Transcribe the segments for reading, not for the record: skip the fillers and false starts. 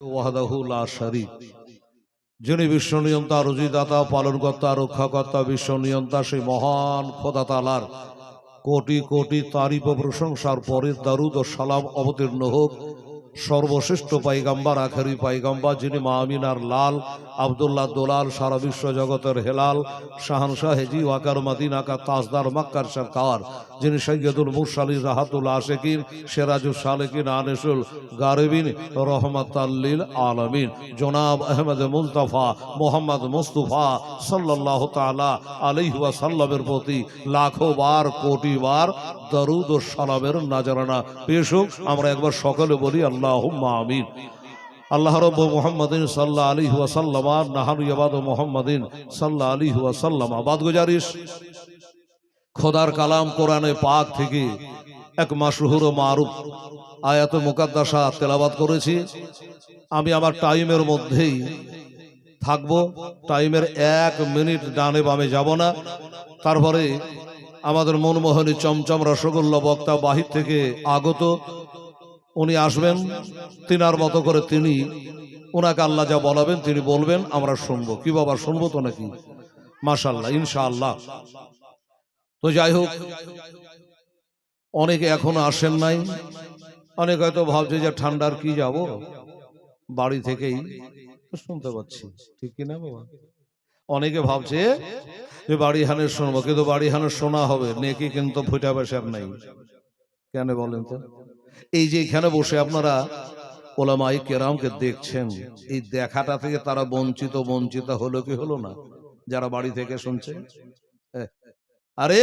ওয়াহদাহু লা শারীক, যিনি বিশ্ব নিয়ন্তা, রুজিদাতা, পালনকর্তা, রক্ষাকর্তা, বিশ্ব নিয়ন্তা, সেই মহান খোদা তাআলার কোটি কোটি তারিফ ও প্রশংসার পরে দারুদ ও সালাম অবতীর্ণ হোক সর্বশ্রেষ্ঠ পাইগাম্বার, আখেরি পাইগাম্বার, যিনি মা আমিনার লাল, আব্দুল্লাহ দোলাল, সারা বিশ্ব জগতের হেলাল, শাহানশাহ হেজি ওয়াকার মদিনা কা তাজদার, মক্কার সরকার, যিনি সৈয়দুল মুরসালিন, রাহাতুল আশিকিন, সিরাজুল সালেকিন, আনিসুল গারিবিন, রহমাতাল লিল আলামিন, জনাব আহমদ মুস্তাফা মোহাম্মদ মুস্তাফা সাল্লাল্লাহু তাআলা আলাইহি ওয়াসাল্লামের প্রতি লাখো বার কোটি বার দরুদ ও সালামের নাজরানা পেশ হোক। আমরা একবার সকলে বলি আল্লাহুম্মা আমিন। আল্লাহ রব্বু মুহাম্মাদিন সাল্লাল্লাহু আলাইহি ওয়াসাল্লাম নাহানু ইবাদ মুহাম্মাদিন সাল্লাল্লাহু আলাইহি ওয়াসাল্লাম আবাদ গুজারিশ খোদার কালাম কোরআনে পাক থেকে এক মাশহুর ও মারুফ আয়াত মুকাদ্দাসা তেলাওয়াত করেছি। আমি আমার টাইমের মধ্যেই থাকবো, টাইমের 1 মিনিট ডানে বামে যাব না। তারপরে আমাদের মনমোহনী চমচম রসগোল্লা বক্তা বাহির থেকে আগত, উনি আসবেন, তিনার মতো করে তিনি ওনাকে আল্লাহ যা বলাবেন তিনি বলবেন, আমরা শুনবো। কি বাবা, শুনবো তো নাকি? মাশাআল্লাহ, ইনশাআল্লাহ। তো যাই হোক, অনেকে এখনো আসেন নাই, অনেকে হয়তো ভাবছে যে ঠান্ডার কি যাব, বাড়ি থেকেই শুনতে পাচ্ছি, ঠিক কিনা বাবা? অনেকে ভাবছে যে বাড়ি হানে শুনবো, কিন্তু বাড়ি হানে শোনা হবে, নেকি কিন্তু ফুটা বসার নাই। কেন বলেন তো? এই যে এখানে বসে আপনারা ওলামায়ে কেরামকে দেখছেন, এই দেখাটা থেকে তারা বঞ্চিত হলো কি হলো না? যারা বাড়ি থেকে শুনছে, আরে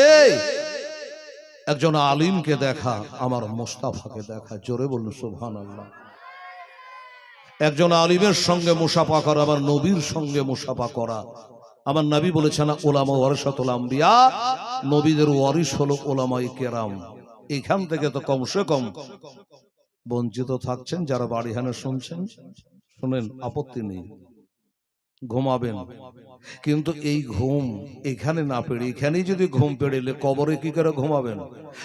একজন আলিমকে দেখা, আমার মুস্তাফাকে দেখা, জোরে বলুন সুবহানাল্লাহ। একজন আলিমের সঙ্গে মুসাফা করা, আমার নবীর সঙ্গে মুসাফা করা। আমার নবী বলেছেন উলামা ওয়ারাসাতুল আম্বিয়া, নবীদের ওয়ারিস হলো উলামায়ে কেরাম। এখান থেকে তো কমসে কম বঞ্চিত থাকছেন যারা বাড়ি হানে শুনছেন। শুনেন, আপত্তি নেই, ঘুমাবেন, কিন্তু এই ঘুম এখানে না পেড়ে, এখানেই যদি ঘুম পেড়েলে কবরে কি করে ঘুমাবেন?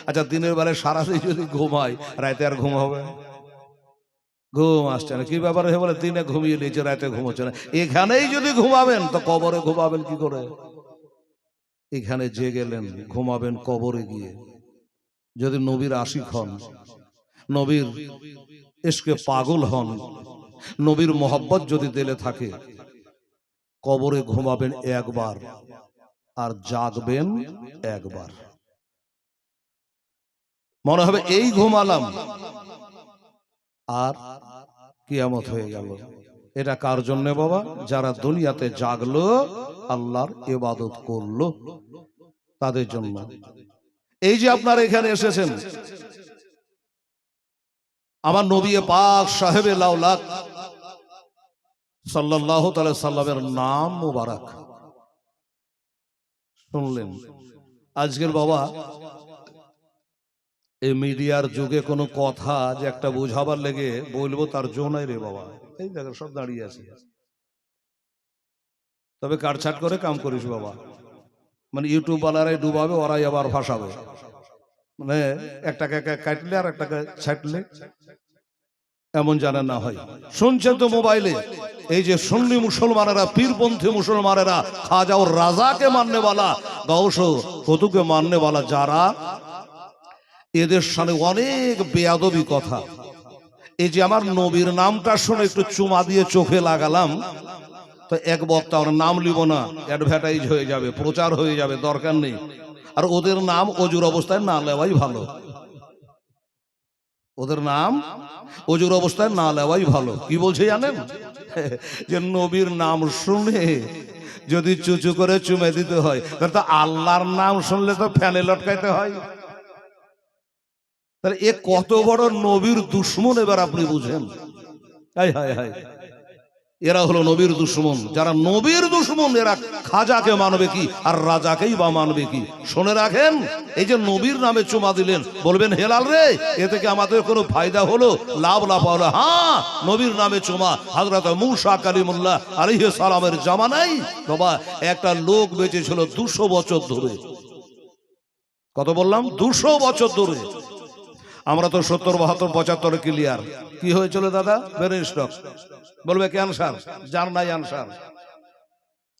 আচ্ছা, দিনের বেলায় সারাদিন যদি ঘুমায়, রাতে আর ঘুম হবে? ঘুম আসছে না। কি ব্যাপার হয়ে বলে দিনে ঘুমিয়ে নিয়েছে, রাতে ঘুমোচ্ছে না। এখানেই যদি ঘুমাবেন তো কবরে ঘুমাবেন কি করে? এখানে যে গেলেন, ঘুমাবেন কবরে গিয়ে। যদি নবীর আশিক হন, নবীর ইশকে পাগল হন, নবীর মোহাব্বত যদি দিলে থাকে, কবরে ঘুমাবেন একবার আর জাগবেন একবার। মনে হবে এই ঘুমালাম আর কিয়ামত হয়ে গেল। এটা কার জন্য বাবা? যারা দুনিয়াতে জাগলো, আল্লাহর ইবাদত করলো, তাদের জন্য। এই যে আপনারা এখানে এসেছেন, আমার নবী পাক সাহেবে লাউলাক সাল্লাল্লাহু তাআলা সাল্লামের নাম মুবারক শুনলেন। আজকের বাবা এই মিডিয়ার যুগে কোনো কথা যে একটা বোঝাবার লেগে বলবো তার জো নাই রে বাবা। এই দেখো সব দাঁড়িয়ে আছে, তবে কাটছাট করে কাম করিস বাবা। মানে ইউটিউব ওয়ালারাই ডুবাবে, ওরাই আবার ভাসাবে। মানে একটাকে কাটলে আর একটাকে ছাটলে এমন জানা না হয়। শুনছেন তো মোবাইলে, এই যে সুন্নি মুসলমানেরা, পীরপন্থী মুসলমানেরা, খাজা ও রাজাকে মাননেওয়ালা, গাউস ও কুতুবকে মাননেওয়ালা যারা, এদের সামনে অনেক বেয়াদবি কথা। এই যে আমার নবীর নামটা শুনে একটু চুমা দিয়ে চোখে লাগালাম, তো এক বক্তা, ওর নাম লিব না, অ্যাডভার্টাইজ হয়ে যাবে, প্রচার হয়ে যাবে, দরকার নেই। আর ওদের নাম অজুর অবস্থায় না লেওয়াই ভালো। ওদের নাম অজুর অবস্থায় না লেওয়াই ভালো। কি বলছে জানেন? যে নবীর নাম শুনে যদি চুচু করে চুমে দিতে হয়, তো আল্লাহর নাম শুনলে তো ফ্যানে লটকাইতে হয়। তাহলে এ কত বড় নবীর দুশ্মন, এবার আপনি বুঝেন। হায় হায় হায়, এরা হলো নবীর দুশ্মন। যারা নবীর দুশ্মন, এরা খাজাকে মানবে কি আর রাজাকেই বা মানবে কি? শুনে রাখেন, এই যে নবীর নামে চুমা দিলেন, বলবেন হেলাল রে, এ থেকে আমাদের কোনো ফায়দা হলো, লাভ হলো? হ্যাঁ, নবীর নামে চুমা হযরত মূসা কালিমুল্লাহ আলাইহিস সালামের জামানায় বাবা একটা লোক বেঁচে ছিল 200 বছর ধরে। কত বললাম? 200 বছর ধরে। আমরা তো 70, 72, 75 ক্লিয়ার। কি হয়েছিল দাদা? Brain stroke. বলবে ক্যান্সার, যার নাই আনসার,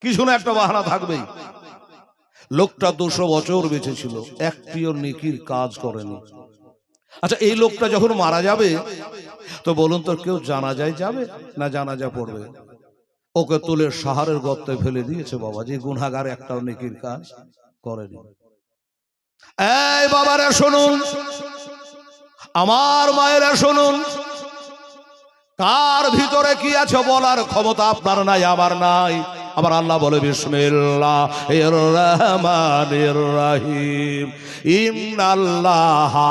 কিছু না একটা বাহানা থাকবেই। লোকটা 200 বছর বেঁচে ছিল, একটিও নেকির কাজ করেনি। আচ্ছা, এই লোকটা যখন মারা যাবে তো বলুন তো, কেউ জানাজায় যাবে না জানাজা পড়বে? ওকে তুলে সাহারের গর্তে ফেলে দিয়েছে বাবা, যে গুনাহগার, একটাও নেকির কাজ করেনি। এই বাবারা শুনুন, আমার মায়েরা শুনুন, কার ভিতরে কি আছে বলার ক্ষমতা আপনার নাই, আমার নাই। আবার আল্লাহ বলে বিসমিল্লাহির রহমানির রহিম, ইন্নাল্লাহা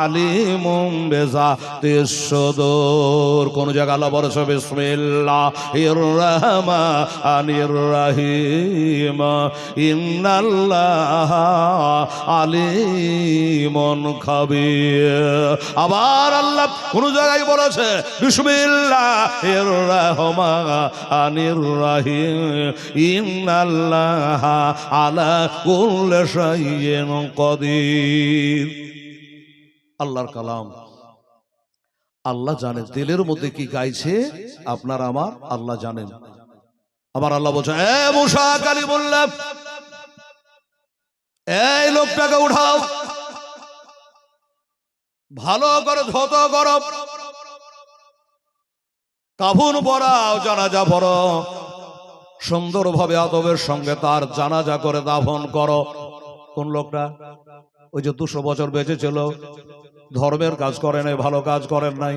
আলিমুম বিযাতিস সুদূর। কোন জায়গা আল্লাহ বলেছে বিসমিল্লাহির রহমানির রহিম, ইন্নাল্লাহা আলিমুন খাবীর। আবার আল্লাহ কোন জায়গায় বলেছে বিসমিল্লাহির রহমানির রহিম, ইন্নাল্লাহা আলা কুল্লি শাইইন কাদির। আল্লাহর কালাম, আল্লাহ জানে দিলের মধ্যে কি গাইছে, আপনার আমার আল্লাহ জানেন। আবার আল্লাহ বলছে, এ মুসা কালিমুল্লাহ, এই লোকটাকে উঠাও, ভালো করে ধৌত করো, কাফন পরাও, জানাজা পড়ো, সুন্দরভাবে আদবের সঙ্গে তার জানাজা করে দাফন করো। কোন লোকটা? ওই যে 200 বছর বেঁচে ছিল, ধর্মের কাজ করে নাই, ভালো কাজ করেন নাই,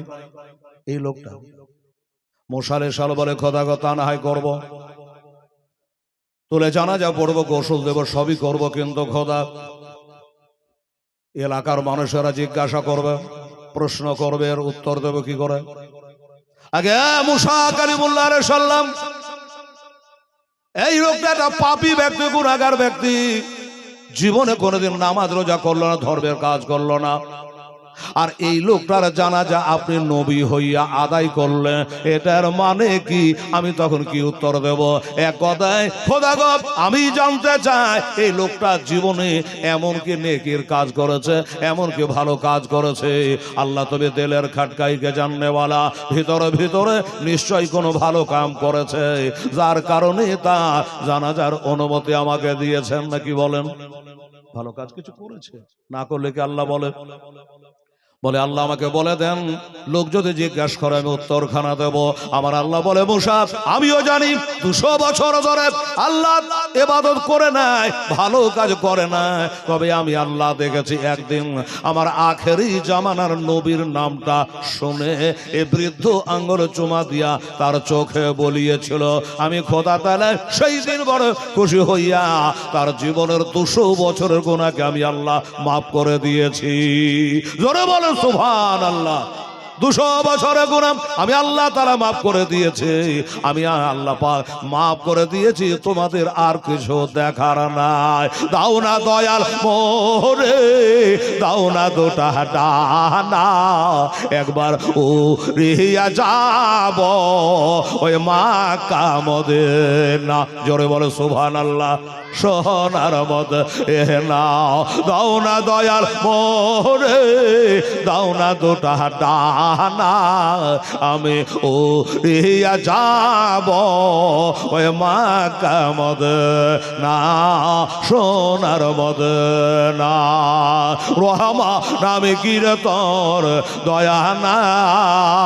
এই লোকটা। মুসা আলাইহিস সালাম বলে, খোদা গো, তা না হয় করব, তুলে জানাজা পড়বো, গোসল দেব, সবই করব, কিন্তু খোদা এলাকার মানুষেরা জিজ্ঞাসা করবে, প্রশ্ন করবে, এর উত্তর দেব কি করে? আগে মুসা কালিমুল্লাহ আলাইহিস সালাম, এই লোকটা একটা পাপী ব্যক্তি, গুনাহগার ব্যক্তি, জীবনে কোনোদিন নামাজ রোজা করলো না, ধর্মের কাজ করলো না, আর এই লোকটার জানাজা আপনি নবী হইয়া আদায় করলেন, এটার মানে কি? আমি তখন কি উত্তর দেব? এক কথায়, খোদা গো, আমি জানতে চাই এই লোকটা জীবনে এমন কি নেকির কাজ করেছে, এমন কি ভালো কাজ করেছে? আল্লাহ তবে দিলের খাটকাইকে জাননেওয়ালা, ভিতরে ভিতরে নিশ্চয়ই কোনো ভালো কাম করেছে, যার কারণে তার জানাজার অনুমতি আমাকে দিয়েছেন। নাকি বলেন? ভালো কাজ কিছু করেছে, না করলে কি আল্লাহ বলে? বলে আল্লাহ আমাকে বলে দেন, লোক যদি জিজ্ঞাসা করে আমি উত্তরখানা দেব। আমার আল্লাহ বলে, মুসা, আমিও জানি 200 বছর ধরে আল্লাহ ইবাদত করে নাই, ভালো কাজ করে নাই, তবে আমি আল্লাহ দেখেছি একদিন আমার আখেরি জামানার নবীর নামটা শুনে এ বৃদ্ধ আঙ্গুল চুমা দিয়া তার চোখে বলিয়েছিল। আমি খোদা তাআলা সেই দিন বড় খুশি হইয়া তার জীবনের 200 বছরের গুনাহকে আমি আল্লাহ মাফ করে দিয়েছি। জোরে বলে সুবহানাল্লাহ। 200 বছরের গুনাহ আমি আল্লাহ তাআলা মাফ করে দিয়েছি, আমি আল্লাহ পাক মাফ করে দিয়েছি, তোমাদের আর কিছু দেখার নাই। দাও না দয়াল মোরে, দাও না দুটা ডানা, একবার উড়িয়া যাব ওই মক্কা মদিনা। জোরে বলে সুবহানাল্লাহ। সোনার মদিনা দাও না দয়াল মোরে, দাও না দুটা ডানা, আমি উড়িয়া যাব ওই মক্কা মদিনা, সোনার মদিনা। রহমা নামে গিরে তোর দয়া নাই,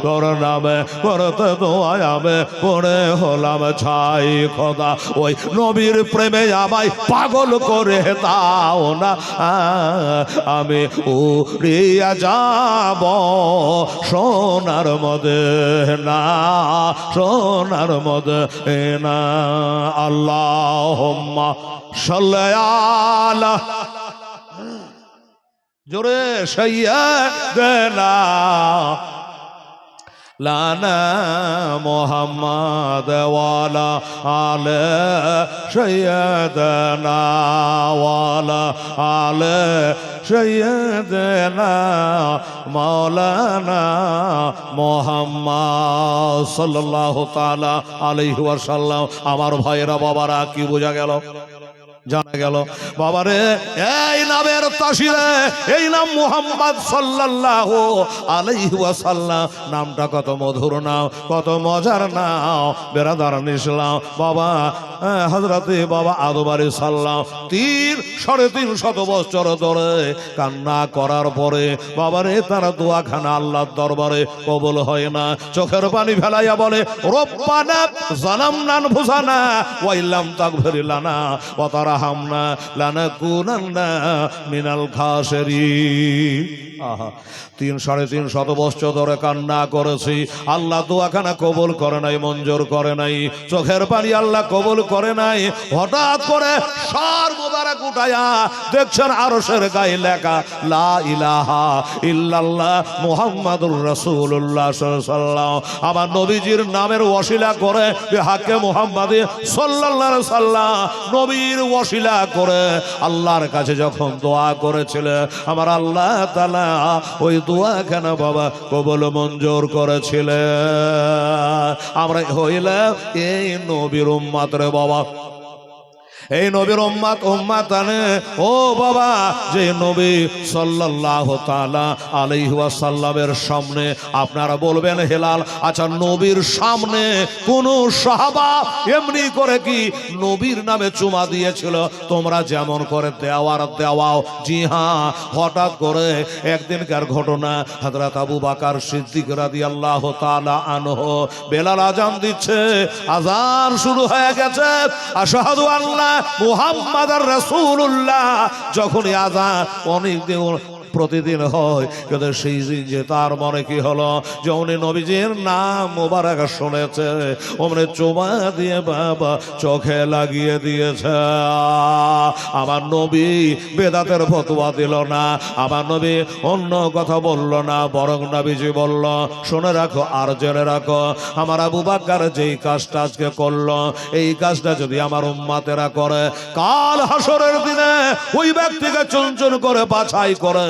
তোর নামে করতে দোয়াবে পড়ে হলাম ছাই। খোদা ওই নবীর প্রেমে আমায় পাগল করে দাও না, আমি উড়িয়া যাব সোনার মদিনা, সোনার মদিনা। আল্লাহুম্মা সাল্লি আলা, জোরে, সাইয়্যিদানা লানা মুহাম্মদ ওয়ালা আলে সাইয়্যিদানা ওয়ালা আলে সাইয়্যিদানা মাওলানা মুহাম্মদ সাল্লাল্লাহু তাআলা আলাইহি ওয়াসাল্লাম। আমার ভাইরা বাবারা, কি বোঝা গেল? জানা গেল বাবারে এই নামের তাসিরে এই নাম মুহাম্মদ সাল্লাল্লাহু আলাইহি ওয়াসাল্লাম নামটা কত মধুর নাম, কত মজার নাম। বেরাদারান ইসলাম বাবা হযরতে বাবা আদম আলাইহিস সালাম 3.5 বছর ধরে কান্না করার পরে বাবারে তারা দোয়াখানা আল্লাহর দরবারে কবুল হয় না। চোখের পানি ফেলাইয়া বলে রব্বানা যালামনা আনফুসানা ওয়া ইল্লাম তাগফির লানা ওয়া তারহামনা লানাকুনান্না মিনাল খাসিরিন। আহা 3.5 বছর ধরে কান্না করেছি, আল্লাহ দোয়াখানা কবুল করে নাই, মঞ্জুর করে নাই, চোখের পানি আল্লাহ কবুল করে নাই। হঠাৎ করে সর মোবারক উঠায়া দেখছেন আরশের গায়ে লেখা লা ইলাহা ইল্লাল্লাহ মুহাম্মাদুর রাসূলুল্লাহ সাল্লাল্লাহু আলাইহি ওয়াসাল্লাম। আমার নবীজির নামের ওয়াসিলা করে হাক্কে মুহাম্মাদি সাল্লাল্লাহু আলাইহি ওয়াসাল্লাম নবীর ওয়াসিলা করে আল্লাহর কাছে যখন দোয়া করেছিল, আমার আল্লাহ তাআলা ওই দোয়াখানা বাবা কবুল মঞ্জুর করেছিলেন। আমরা হইলাম এই নবীর উম্মত রে বাবা, এই নবীর উম্মত ও বাবা, যে নবী সাল্লাল্লাহু তাআলা আলাইহি ওয়াসাল্লামের সামনে আপনারা বলবেন হেলাল, আচ্ছা নবীর সামনে কোন সাহাবা এমনি করে কি নবীর নামে চুমা দিয়েছিল তোমরা যেমন করে দেওয়াও? জি হ্যাঁ, হঠাৎ করে একদিনকার ঘটনা, হযরত আবু বকর সিদ্দিক রাদিয়াল্লাহু তাআলা আনহু বেলাল আযান দিচ্ছে, আযান শুরু হয়ে গেছে, আশহাদু আল্লাহ মুহাম্মাদুর রাসূলুল্লাহ। যখন আযান অনেক দিন প্রতিদিন হয়, কিন্তু সেই দিন যে তার মনে কি হলো যে উনি নবীজির নাম মোবারক শুনেছে, ওমনে চুমা দিয়ে বাবা চোখে লাগিয়ে দিয়েছে। আমার নবী বেদাতের ফতোয়া দিল না, আমার নবী অন্য কথা বলল না, বরং নবীজি বলল শুনে রাখো আর জেনে রাখো, আমার আবু বকর যেই কাজটা আজকে করলো, এই কাজটা যদি আমার উম্মতেরা করে, কাল হাসরের দিনে ওই ব্যক্তিকে চুনচুন করে বাছাই করে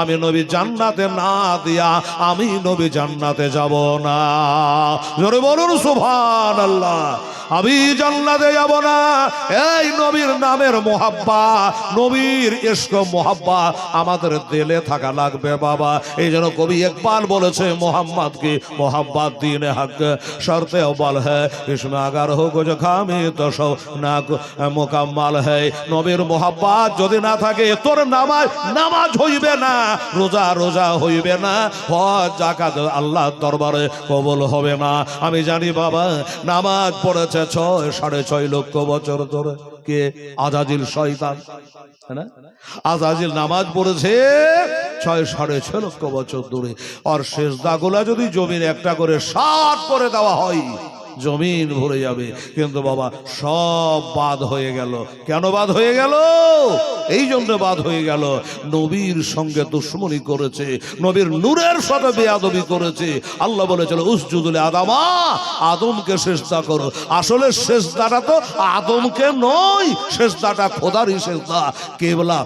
আমি নবী জান্নাতে না দিয়া আমি নবী জান্নাতে যাব না। জোরে বলুন সুবহানাল্লাহ। আমি জান্নাতে যাব না। এই নবীর নামের মোহাব্বত, নবীর ইশক মোহাব্বত আমাদের দিলে থাকা লাগবে বাবা। এই জন্য কবি ইকবাল বলেছে মোহাম্মদ কি মোহাব্বত দিনে হক শর্তে আউয়াল হ্যায়, ইসমে আগার হো গো খামি তো সব না মুকাম্মাল হ্যায়। নবীর মোহাব্বত যদি না থাকে তোর নামাজ হইবে না, রোজা হইবে না, হজ যাকাত আল্লাহর দরবারে কবুল হবে না। আমি জানি বাবা নামাজ পড়েছে 6.5 লক্ষ বছর ধরে কে? আজাজিল শয়তান, না আজাজিল নামাজ পড়েছে 6.5 লক্ষ বছর ধরে। আর সেজদাগুলা যদি জমিন একটা করে 7 করে দেওয়া হয় জমিন ভরে যাবে, কিন্তু বাবা সব বাদ হয়ে গেল। কেন বাদ হয়ে গেল? এই জন্য বাদ হয়ে গেল, নবীর সঙ্গে দুশ্মনী করেছে, নবীর নূরের সাথে বেয়াদবি করেছে। আল্লাহ বলেছিল উসজুদুল আদামা, আদমকে সিজদা করো। আসলে সিজদাটা তো আদমকে নয়, সিজদাটা খোদারই সিজদা। কিবলা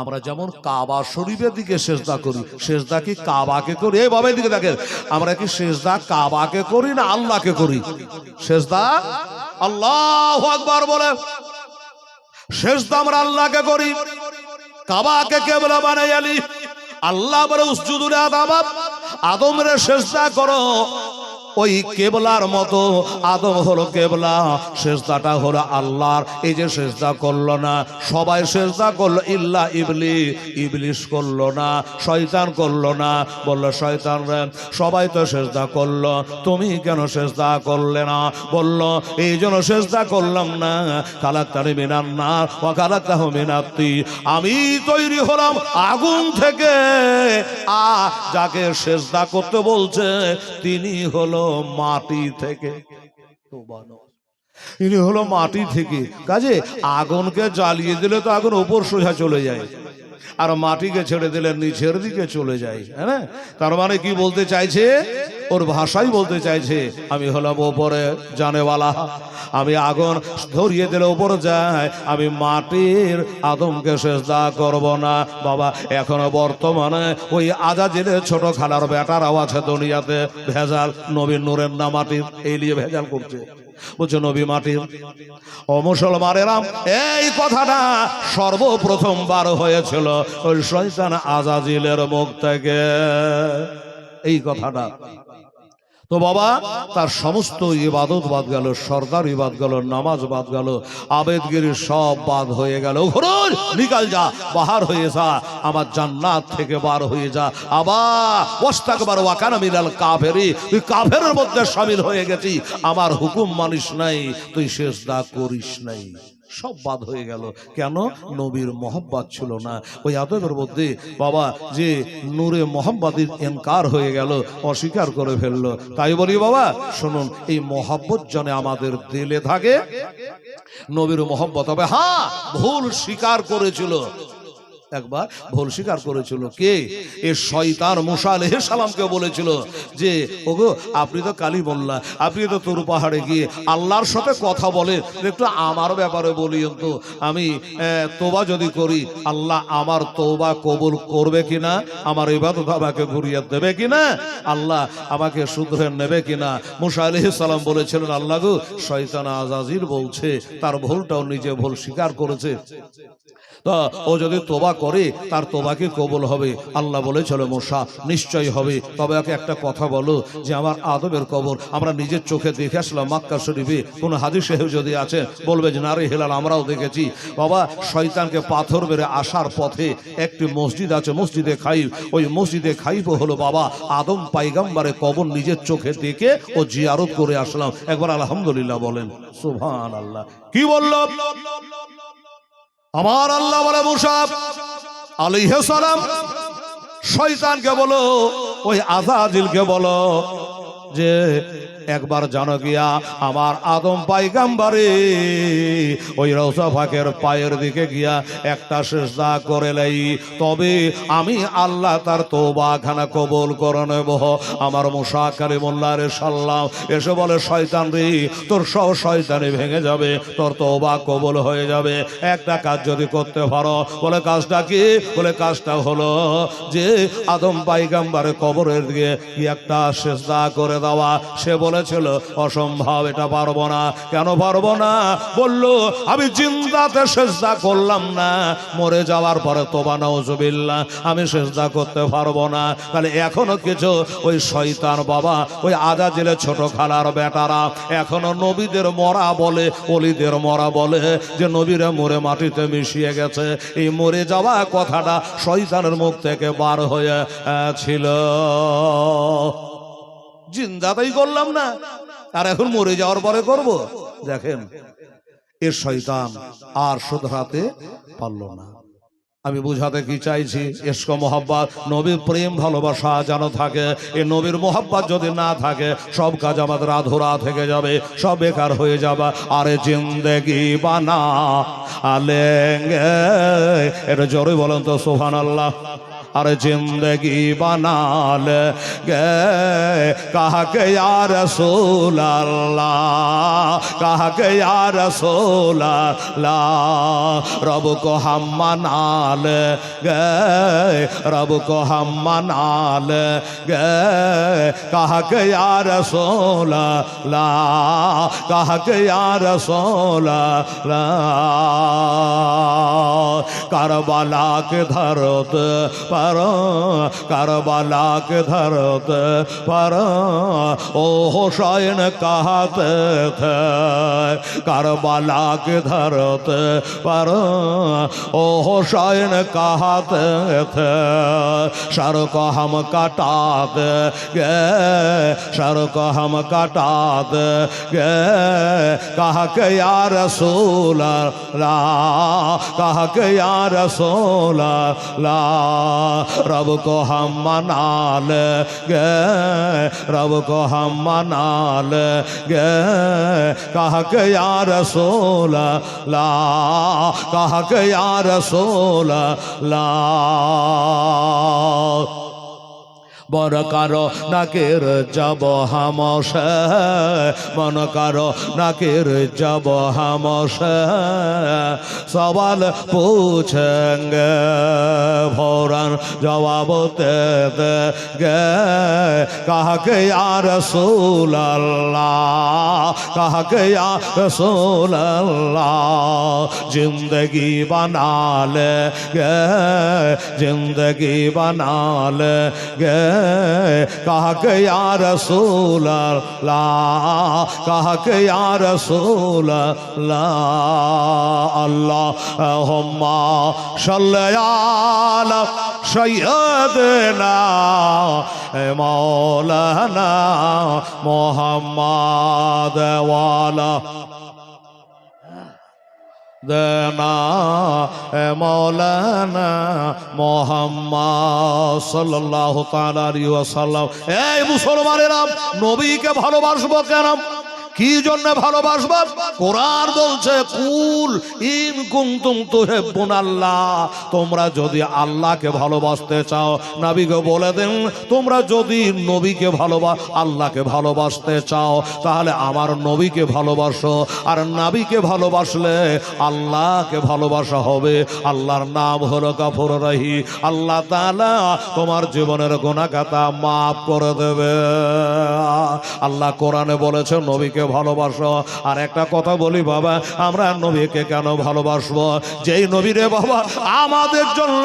আমরা যেমন কাবা শরীফের দিকে সেজদা করি, সেজদা কি কাবাকে করি? এই বাবা দিকে দেখেন, আমরা কি সেজদা কাবাকে করি না আল্লাহকে করি? সেজদা আল্লাহু আকবার বলে সেজদা আমরা আল্লাহকে করি, কাবাকে কিবলা বানাইলি। আল্লাহ বলে উসজুদুল আদম, আদমরে সেজদা করো। ওই কেবলার মতো আদম হলো কেবলা, সেজদাটা হলো আল্লাহর। এই যে সেজদা করলো না, সবাই সেজদা করলো ইল্লা ইবলিস করলো না, শয়তান করলো না। বললো শয়তান রে সবাই তো সেজদা করলো, তুমি কেন সেজদা করলে না? বললো এই জন্য সেজদা করলাম না, খালাকতানি মিনান নার ওয়া খালাকতাহু মিনাত তিন, আমি তৈরি হলাম আগুন থেকে। যাকে সেজদা করতে বলছে তিনি হলো মাটি থেকে, ইনি হলো মাটি থেকে। কাজে আগুনকে জ্বালিয়ে দিলে তো আগুন উপর সোজা চলে যায়, আর মাটিকে ছেড়ে দিলে নিচের দিকে চলে যায়। হ্যাঁ, তার মানে কি বলতে চাইছে? ওর ভাষাই বলতে চাইছে আমি হলাম ওপরে জানেওয়ালা, আমি আগুন ধরিয়ে দিলে উপরে যায়, আমি মাটির আদমকে সেজদা করব না। বাবা এখনো বর্তমানে ওই আজাজিলের ছোট খালার বেটারাও আছে দুনিয়াতে ভেজাল, নবীর নূরের না মাটির, এই নিয়ে ভেজাল করছে। বলছে নবী মাটির। ও মুসলমানেরা, এই কথাটা সর্বপ্রথম বার হয়েছিল ওই শয়তান আজাজিলের মুখ থেকে, এই কথাটা। তো বাবা তার সমস্ত ইবাদত বাদ গেল, সর্দার ইবাদ গেল, নামাজ বাদ গেল, আবেদগিরি সব বাদ হয়ে গেল। ঘুরুন, নিকাল যা, বাহার হয়ে যা, আমার জান্নাত থেকে বার হয়ে যা। আবার ওয়াস্তাকবার ওয়া কানা মিনাল কাফিরিন, তুই কাফেরের মধ্যে শামিল হয়ে গেছি, আমার হুকুম মানিস নাই, তুই সিজদা করিস নাই, সব বাদ হয়ে গেল। কেন? নবীর মোহাব্বত ছিল না ওই আদবের মধ্যে। বাবা যে নূরে মোহাম্মদের ইনকার হয়ে গেল, অস্বীকার করে ফেললো। তাই বলি বাবা শুনুন, এই মোহাব্বত যেন আমাদের দিলে থাকে, নবীর মোহাব্বত হবে। হ্যাঁ, ভুল স্বীকার করেছিল, একবার ভুল স্বীকার করেছিল কে? এ শয়তান মুসা আলাইহিস সালামকে বলেছিল যে ওগো আপনি তো কালিমুল্লাহ, আপনি তো তুর পাহাড়ে গিয়ে আল্লাহর সাথে কথা বলেন, একটু আমার ব্যাপারে বলিয়েন তো, আমি তোবা যদি করি আল্লাহ আমার তোবা কবুল করবে কিনা, আমার ইবাদত আমাকে ঘুরিয়ে দেবে কিনা, আল্লাহ আমাকে শুধরে নেবে কিনা। মুসা আলাইহিস সালাম বলেছিলেন আল্লাহ গো, শয়তান আজাজিল বলছে, তার ভুলটাও নিজে ভুল স্বীকার করেছে, তো ও যদি তোবা করে তার তোবাকে কবুল হবে। আল্লাহ বলেছিল মুসা নিশ্চয়ই হবে, তবে ওকে একটা কথা বলো যে আমার আদবের কবর আমরা নিজের চোখে দেখে আসলাম মক্কা শরীফে, কোন হাদিসে যদি আছে বলবে যে নারে হেলাল আমরাও দেখেছি। বাবা শয়তানকে পাথর মেরে আসার পথে একটি মসজিদ আছে, মসজিদে খাইফ, ওই মসজিদে খাইফ হলো বাবা আদম পাইগাম্বারের কবর নিজের চোখে দেখে ও জিয়ারত করে আসলাম। একবার আলহামদুলিল্লাহ বলেন, সুবহানাল্লাহ। কি বলল আমার আল্লাহ? বলে মুসা আলাইহিস সালাম শয়তানকে বলো, ওই আজাজিলকে বলো যে একবার জানো গিয়া আমার আদম পাইগাম্বারে ওই রওজা পাকের পায়ের দিকে গিয়া একটা সিজদা করে লাই, তবে আমি আল্লাহ তার তওবা খানা কবুল করে নেব। আমার মুসা কালিমুল্লাহ রে সাল্লাম এসে বলে শয়তান রে, তোর সব শয়তানি ভেঙে যাবে, তোর তওবা কবুল হয়ে যাবে, একটা কাজ যদি করতে পারো। বলে কাজটা কি? বলে কাজটা হলো যে আদম পাইগাম্বারে কবরের দিকে একটা সিজদা করে দেওয়া। সে বলেছিল অসম্ভব, এটা পারবো না। কেন পারবো না? বললো আমি জিন্দাতে সিজদা করলাম না, মরে যাওয়ার পরে তোবা নাউজুবিল্লাহ আমি সিজদা করতে পারবো না। তাহলে এখনো কিছু ওই শয়তান বাবা ওই আজাজিলের ছোট খালার বেটারা এখনো নবীদের মরা বলে, ওলিদের মরা বলে যে নবীরা মরে মাটিতে মিশিয়ে গেছে। এই মরে যাওয়া কথাটা শয়তানের মুখ থেকে বার হয়ে ছিল। জিন্দাতেই করলাম না, আর এখন মরে যাওয়ার পরে করব। দেখেন এর শয়তান আর শুধরাতে পারল না। আমি বুঝাতে কি চাইছি, ইশক মোহাব্বত নবীর প্রেম ভালোবাসা যেন থাকে। এই নবীর মোহাব্বত যদি না থাকে সব কাজ আমাদের আধুরা থেকে যাবে, সব বেকার হয়ে যাবে। আরে জিন্দেগি বানা আলেঙ্গে, এটা জোরে বলেন তো সুবহানাল্লাহ। अरे जिंदगी बना लेंगे कहा के या रसूल अल्लाह, कहा के या रसूल अल्लाह, रब को हम मना लेंगे, रब को हम मना लेंगे, कहा के या रसूल अल्लाह, कहा के या रसूल अल्लाह। करबला के धरत पर, करबला के धरत पर ओ हुसैन कहते थे, करबला के धरत पर ओ हुसैन कहते थे, सर को हम कटा देंगे, सर को हम कटा देंगे, कहा के या रसूल अल्लाह, कहा के या रसूल अल्लाह, रब को हम मना लेंगे, रब को हम मना लेंगे, कहा के या रसूल अल्लाह, कहा के या रसूल अल्लाह। মন কারো নাকের যাব হামস, মন কারো নাকের যাব হামস, সওয়াল पूछेंगे फौरन जवाब दे देंगे। कहा के या रसूल अल्लाह, कहा के या रसूल अल्लाह, जिंदगी बना लेंगे, जिंदगी बना लेंगे। कहा के या रसूल अल्लाह, कहा के या रसूल अल्लाह। अल्लाहुम्मा सल्ली अला सय्यदना मौलाना मुहम्मद वाला देना मौलाना मोहम्मद सल्लल्लाहु ताआला अलैहि वसल्लम। এই মুসলমানেরা নবীকে ভালোবাসবো কেন? কি জন্য ভালোবাসবো? কোরআন বলছে কুল ইন কুনতুম তুহিব্বুনাল্লাহ, তোমরা যদি আল্লাহকে ভালোবাসতে চাও, নবীকে বলে দেন তোমরা যদি নবীকে আল্লাহকে ভালোবাসতে চাও তাহলে আমার নবীকে ভালোবাসো, আর নবীকে ভালোবাসলে আল্লাহকে ভালোবাসা হবে। আল্লাহর নাম হলো গফুর রহিম। আল্লাহ তাআলা তোমার জীবনের গুনাহ খাতা মাফ করে দেবে। আল্লাহ কোরআনে বলেছে নবীকে ভালোবাসো। আর একটা কথা বলি বাবা, আমরা নবীকে কেন ভালোবাসবো? যেই নবীরে বাবা আমাদের জন্য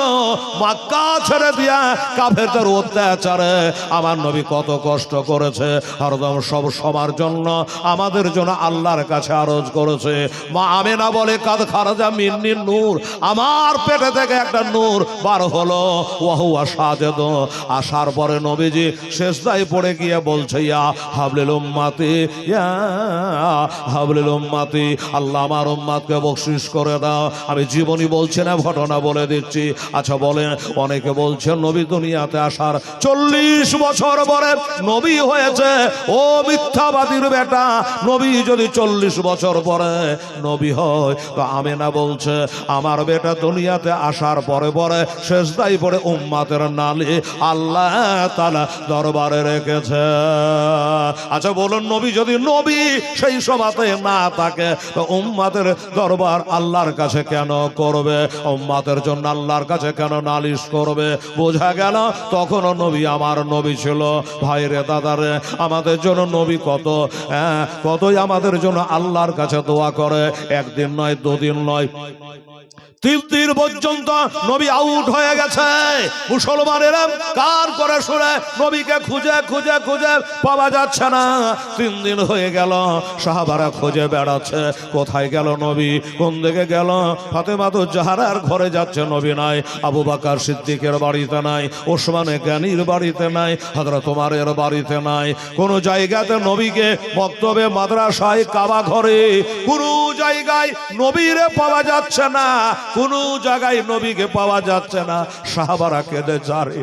মক্কা ছেড়ে দিয়া কাফেরদের অত্যাচারে আমার নবী কত কষ্ট করেছে, হরদম সব সবার জন্য আমাদের জন্য আল্লাহর কাছে আরজ করেছে। মা আমেনা বলে কাদ খারাজা মিন্নি নূর, আমার পেটে থেকে একটা নূর বার হলো, ওয়াহুয়া সাজেদ। আসার পরে নবীজি সেজদায় পড়ে গিয়ে বলছে ইয়া হাবলিল উম্মতি, ইয়া হাবলিল উম্মতি, আল্লাহ আমার উম্মতকে বকশিশ করে দাও। আমি জীবনী বলছি না, ঘটনা বলে দিচ্ছি। আচ্ছা বলেন, অনেকে বলছেন নবী দুনিয়াতে আসার 40 বছর পরে নবী হয়েছে। ও মিথ্যাবাদীর বেটা, নবী যদি 40 বছর পরে নবী হয় তো আমেনা বলছে আমার বেটা দুনিয়াতে আসার পরে পরে সেজদায় পড়ে উম্মতের নালি আল্লাহ তাআলা দরবারে রেখেছে। আচ্ছা বলুন, নবী যদি নবী সেই সময়তে না থাকে তো উম্মতের দরবার আল্লাহর কাছে কেন করবে? উম্মতের জন্য আল্লাহর কাছে কেন নালিশ করবে? বোঝা গেল তখনও নবী আমার নবী ছিল। ভাইরে দাদারে, আমাদের জন্য নবী কতই আমাদের জন্য আল্লাহর কাছে দোয়া করে। একদিন নয়, দুদিন নয়, 3 দিন পর্যন্ত নবী আউট হয়ে গেছে। মুসলমানেরা কার করে শুনে নবীকে খুঁজে খুঁজে খুঁজে পাওয়া যাচ্ছে না। 3 দিন হয়ে গেল, সাহাবারা খুঁজে বেড়াচ্ছে কোথায় গেল নবী, কোন দিকে গেল। ফাতেমাতুজ জাহরার ঘরে যাচ্ছে, নবী নাই। আবু বকর সিদ্দিকের বাড়িতে নাই, ওসমানে গানির বাড়িতে নাই, হযরত ওমরের বাড়িতে নাই। কোন জায়গাতে নবীকে মক্তবে, মাদ্রাসায়, কাবা ঘরে কোন জায়গায় নবীরে পাওয়া যাচ্ছে না, কোন জায়গায় নবীকে পাওয়া যাচ্ছে না। সাহাবারা কেঁদে যারে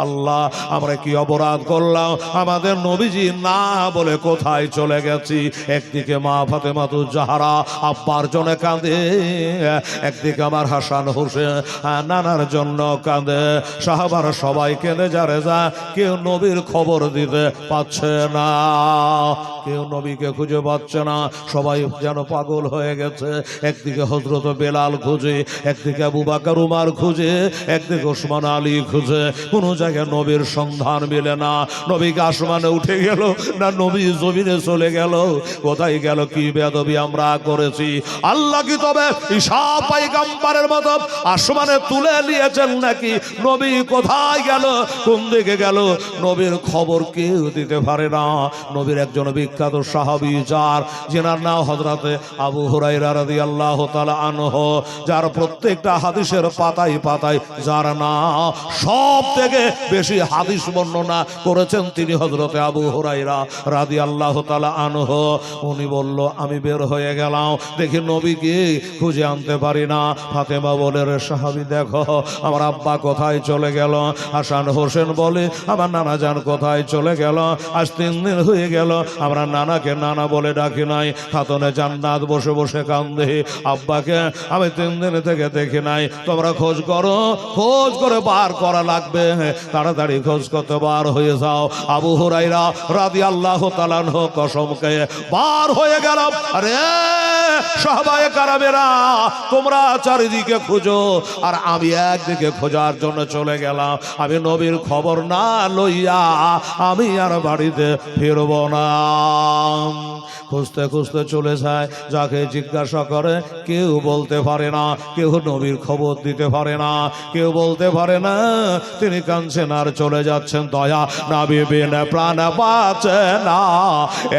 আল্লাহ আমরা কি অপরাধ করলাম, আমাদের নবীজি না বলে কোথায় চলে গেছি। একদিকে মা ফাতেমাতুজ জাহরা আব্বার জন্য কাঁদে, একদিকে আমার হাসান হোসেন নানার জন্য কাঁদে। সাহাবারা সবাই কেঁদে যারে যা, কেউ নবীর খবর দিতে পাচ্ছে না, কেউ নবীকে খুঁজে পাচ্ছে না। সবাই যেন পাগল হয়ে গেছে। একদিকে হযরত বেলাল খুঁজে, একদিকে আবু বকর উমর খুঁজে, একদিকে ওসমান আলী খুঁজে, কোন জায়গায় নবীর সন্ধান মিলে না। নবীকে আসমানে উঠে গেল না নবী জমিনে চলে গেল, কোথায় গেল? কি বেয়াদবি আমরা করেছি। আল্লাহ কি তবে ঈসা পয়গম্বরের মতো আসমানে তুলে নিয়েছেন নাকি? নবী কোথায় গেল, কোন দিকে গেল, নবীর খবর কেউ দিতে পারে না। নবীর একজন বিখ্যাত সাহাবী যার নাম হযরতে আবু হুরায়রা রাদিয়াল্লাহু তাআলা আনহু, যার প্রত্যেকটা হাদিসের পাতায় পাতায় যার নাম সব থেকে বেশি হাদিস বর্ণনা করেছেন তিনি হযরতে আবু হুরায়রা রাদিয়াল্লাহু তাআলা আনহু। উনি বলল আমি বের হয়ে গেলাম, দেখি নবীকে খুঁজে আনতে পারি না। ফাতেমা বলে রে সাহাবী দেখো আমার আব্বা কোথায় চলে গেল। হাসান হোসেন বলে আমার নানা জান কোথায় চলে গেল। আজ 3 দিন হয়ে গেল আমরা নানাকে নানা বলে ডাকি নাই। খাতুনে জান্নাত বসে বসে কান্দে, আব্বাকে আমি 3 দিন এখানে থেকে দেখি নাই, তোমরা খোঁজ করো, খোঁজ করে বার করা লাগবে, তাড়াতাড়ি খোঁজ করতে বার হয়ে যাও। আবু হুরায়রা রাদিয়াল্লাহু তাআলা আনহু কসমকে বার হয়ে গেল। আরে সাহাবায়ে কারামেরা, তোমরা চারিদিকে খুঁজো আর আমি একদিকে খোঁজার জন্য চলে গেলাম। আমি নবীর খবর না লইয়া আমি আর বাড়িতে ফিরব না। খুঁজতে খুঁজতে চলে যায়, যাকে জিজ্ঞাসা করে কেউ বলতে পারে না, কেউ নবীর খবর দিতে পারে না, কেউ বলতে পারে না। তিনি কাঁদছেন আর চলে যাচ্ছেন। দয়া নবী বিনে প্রাণ বাঁচে না,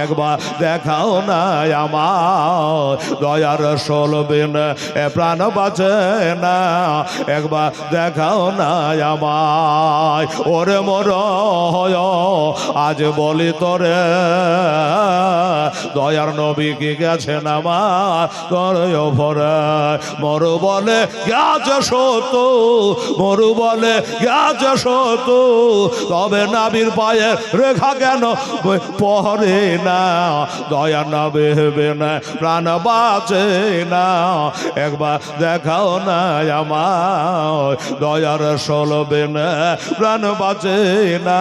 একবার দেখাও না আমার, দয়ার রাসূল বিনে প্রাণ বাঁচে না, একবার দেখাও না আমায়। ওরে মোর আজ বলি তোরে, দয়ার নবী কি গেছেন আমার তোরে ভরে। মরু বলে গেছে সত, মরু বলে গেছে সত, তবে নবীর পায়ে রেখা কেন পরে না, দয়ার নবী বিনে প্রাণ বাঁচে না, একবার দেখাও না আমায়, দয়ার রাসূল বিনে প্রাণ বাঁচে না,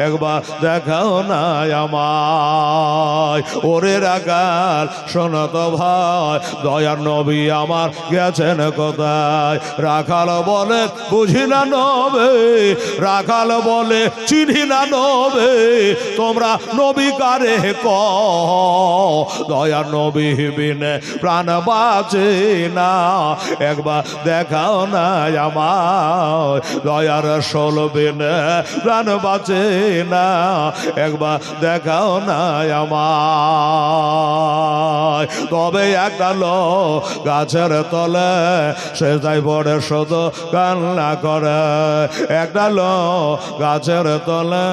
একবার দেখাও না আমায়। ওরে রাখাল শোনো তো ভাই, দয়ার নবী আমার গেছেন কোথায়? রাখাল বলে বুঝি না নবে, রাখাল বলে চিনি না নবে, তোমরা নবী কারে কও, দয়ার নবী বিনে প্রাণ বাঁচে না, একবার দেখাও না আমায়, দয়ার রাসূল বিনে প্রাণ বাঁচে না, একবার দেখাও না আমায়। তবে একটা লোক গাছের তলে সে যাই পড়ে শুধু কান্না করে, একটা লোক গাছের তলে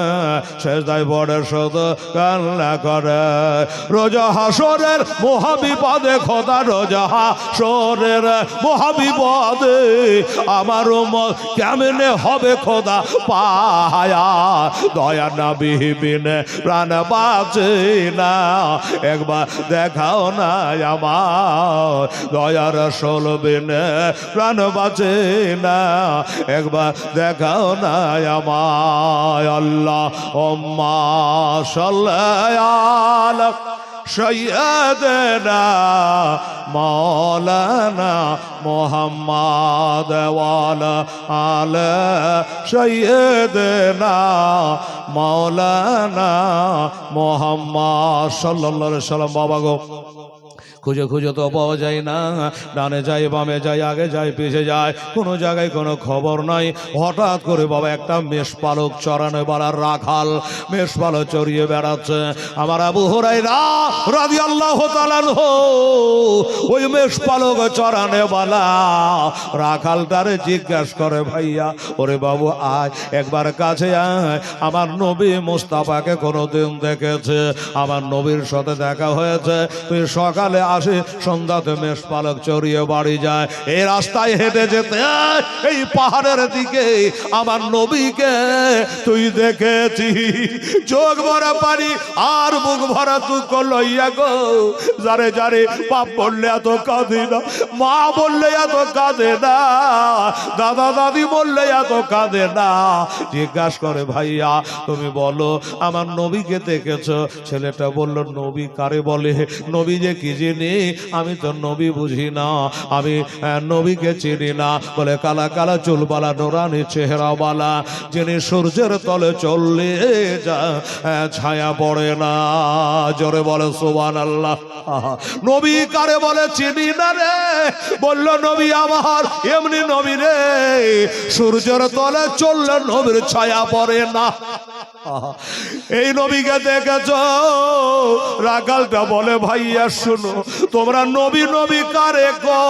সে যাই পড়ে শুধু কান্না করে। রোজা হাসরের মহাবিপদে খোদা, রোজা হাসরের মহাবিপদে আমার উম্মত কেমনে হবে খোদা পায়া, দয়া নবী বিনে প্রাণ বাঁচে না, একবার দেখাও না আমার, দয়ার রাসূল বিনে প্রাণ বাঁচে না, একবার দেখাও না আমায়। আল্লাহুম্মা সাল্লি আলা সাইয়্যিদিনা মাওলানা মুহাম্মদ ওয়া আলা আলি সাইয়্যিদিনা মাওলানা মুহাম্মদ সাল্লাল্লাহু আলাইহি ওয়াসাল্লাম। বাবা গো, খুঁজে খুঁজে তো পাওয়া যায় না, ডানে যাই বামে যাই আগে যাই পিছে যায়, কোনো জায়গায় কোনো খবর নাই। হঠাৎ করে বাবা একটা মেষপালক চরানো বেড়ার রাখাল মেষপালক চড়িয়ে বেড়াচ্ছে। আমার আবু হুরায়রা রাদিয়াল্লাহু তাআলা আনহু ওই মেষপালক চরানো বেলা রাখালটারে জিজ্ঞাসা করে, ভাইয়া ওরে বাবু আয় একবার কাছে আয়, আমার নবী মুস্তাফাকে কোনোদিন দেখেছে, আমার নবীর সাথে দেখা হয়েছে, তুই সকালে আসে সন্ধ্যাতে মেষপালক চড়িয়ে বাড়ি যায়। এই রাস্তায় হেঁটে যেতে এই পাহাড়ের দিকে আমার নবীকে তুই দেখেছি, চোখ ভরা পানি আর মুখ ভরা দুঃখ লইয়া গো, যারে যারে বাপ বললে এত কাঁদে না, মা বললে এত কাঁদে না, দাদা দাদি বললে এত কাঁদে না। জিজ্ঞাসা করে, ভাইয়া তুমি বলো আমার নবীকে দেখেছ? ছেলেটা বলল, নবী কারে বলে? নবী যে কি জিনিস আমি তো নবী বুঝি না, আমি নবীকে চিনি না। বলে কালা কালা চুলবালা নোরানি চেহারাওয়ালা, যিনি সূর্যের তলে চললে যা ছায়া পড়ে না। জোরে বলে সুবহানাল্লাহ। নবী কারে বলে চিনি না রে? বলল নবী আমার এমনি নবী রে, সূর্যের তলে চললে নবীর ছায়া পড়ে না। এই নবীকে দেখেছ? রাখালটা বলে, ভাইয়া শুনো, তোমরা নবী নবী কারে কও?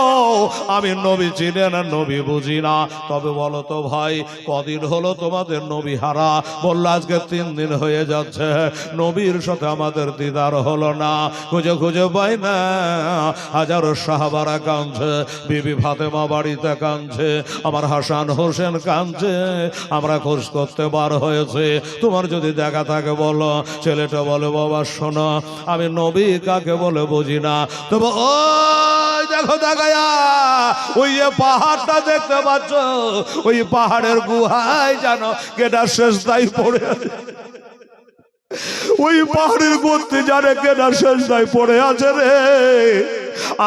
আমি নবী চিনি না, নবী বুঝি না। তবে বলো তো ভাই, কদিন হলো তোমাদের নবী হারা? বললো আজকে 3 দিন হয়ে যাচ্ছে, নবীর সাথে আমাদের দিদার হলো না। খুঁজে খুঁজে পাই না, হাজারো সাহাবারা কাঁদছে, বিবি ফাতেমা বাড়িতে কাঁদছে, আমার হাসান হোসেন কাঁদছে, আমরা খোঁজ করতে বার হয়েছে, তোমার যদি দেখা থাকে বলো। ছেলেটা বলে, বাবা শোনো, আমি নবী কাকে বলে বুঝি না, তবে ওই দেখো দেখায়া ওই যে পাহাড়টা দেখতে পাচ্ছ, ওই পাহাড়ের গুহায় জানো কেটা শেষদাই পড়ে আছে। ওই পাহাড়ের গর্তে জানে কেনা শেষদায় পড়ে আছে রে।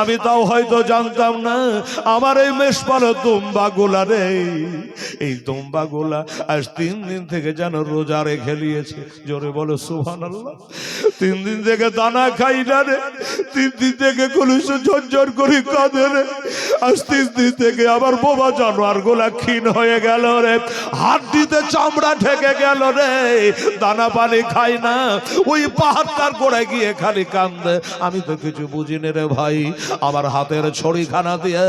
আমি তাও হয়তো জানতাম না আমার এই মেষপালক দুম্বা গোলা রে, এই দুম্বা গোলা আজ 3 দিন থেকে যেন রোজা রেখে নিয়েছে। জোরে বলো সুবহানাল্লাহ। 3 দিন থেকে দানা খাই না রে, 3 দিন থেকে কলুষ ঝরঝর করে কাঁদে রে। আজ 3 দিন থেকে আবার বোবা জানোয়ার গোলা ক্ষীণ হয়ে গেল রে, হাড্ডিতে চামড়া ঠেকে গেল রে, দানা পানি খাই না, ওই পাহাড়টার গোড়ায় গিয়ে খালি কান্দে। আমি তো কিছু বুঝিনি রে ভাই। আমার হাতের ছড়িখানা দিয়ে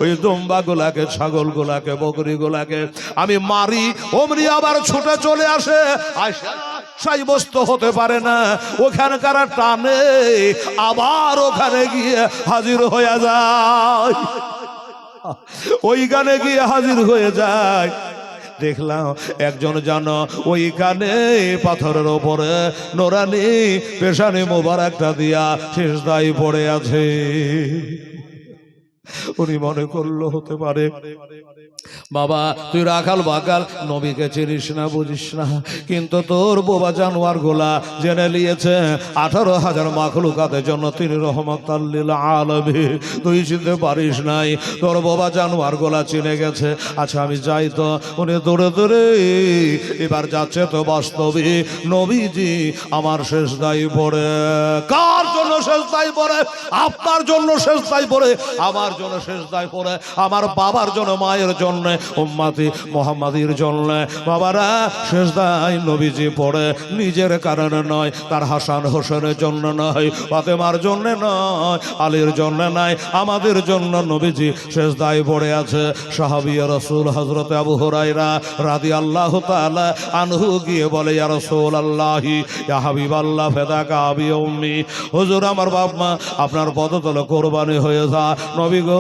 ওই দুম্বা গোলাকে, ছাগল গোলাকে, বকরি গোলাকে আমি মারি, অমনি আবার ছুটে চলে আসে। সাব্যস্ত হতে পারে না, ওখানকার টানে আবার ওখানে গিয়ে হাজির হয়ে যায়, ওইখানে গিয়ে হাজির হয়ে যায়। দেখলাম একজন জানো ওইখানে পাথরের ওপরে নোরানি পেশানি মোবারকটা দিয়া সিজদায় পড়ে আছে। উনি মনে করলো হতে পারে বাবা তুই রাখাল বাকাল নবীকে চিনিস না, বুঝিস না, কিন্তু তোর বোবা জানোয়ার গোলা জেনে নিয়েছে 18,000 মাখলুকাতের জন্য তিনি রহমাতুল লিল আলামিন। তুই চিনতে পারিস নাই, তোর বোবা জানোয়ার গোলা চিনে গেছে। আচ্ছা আমি যাই তো। উনি দৌড়ে দৌড়ে এবার যাচ্ছে তো বাস্তবে নবীজি আমার শেষদায় পড়ে। কার জন্য শেষদায় পড়ে? আপনার জন্য শেষদায় পড়ে, আমার জন্য শেষদায় পড়ে, আমার বাবার জন্য, মায়ের জন্য, উম্মতি মুহাম্মাদির জন্য। বাবারা শেষদায় নবীজি পড়ে নিজের কারণে নয়, তার হাসান হোসেনের জন্য নয়, ফাতেমার জন্য নয়, আলীর জন্য নয়, আমাদের জন্য নবীজি শেষদায় পড়ে আছে। সাহাবী রাসূল হযরত আবু হুরায়রা রাদিয়াল্লাহু তাআলা আনহু গিয়ে বলে ইয়া রাসূলুল্লাহি ইয়া হাবিবাল্লাহ ফিদাকা আবি উম্মি, হুজুর আমার বাপ মা আপনার পদতলে কোরবানি হয়ে যা, নবী গো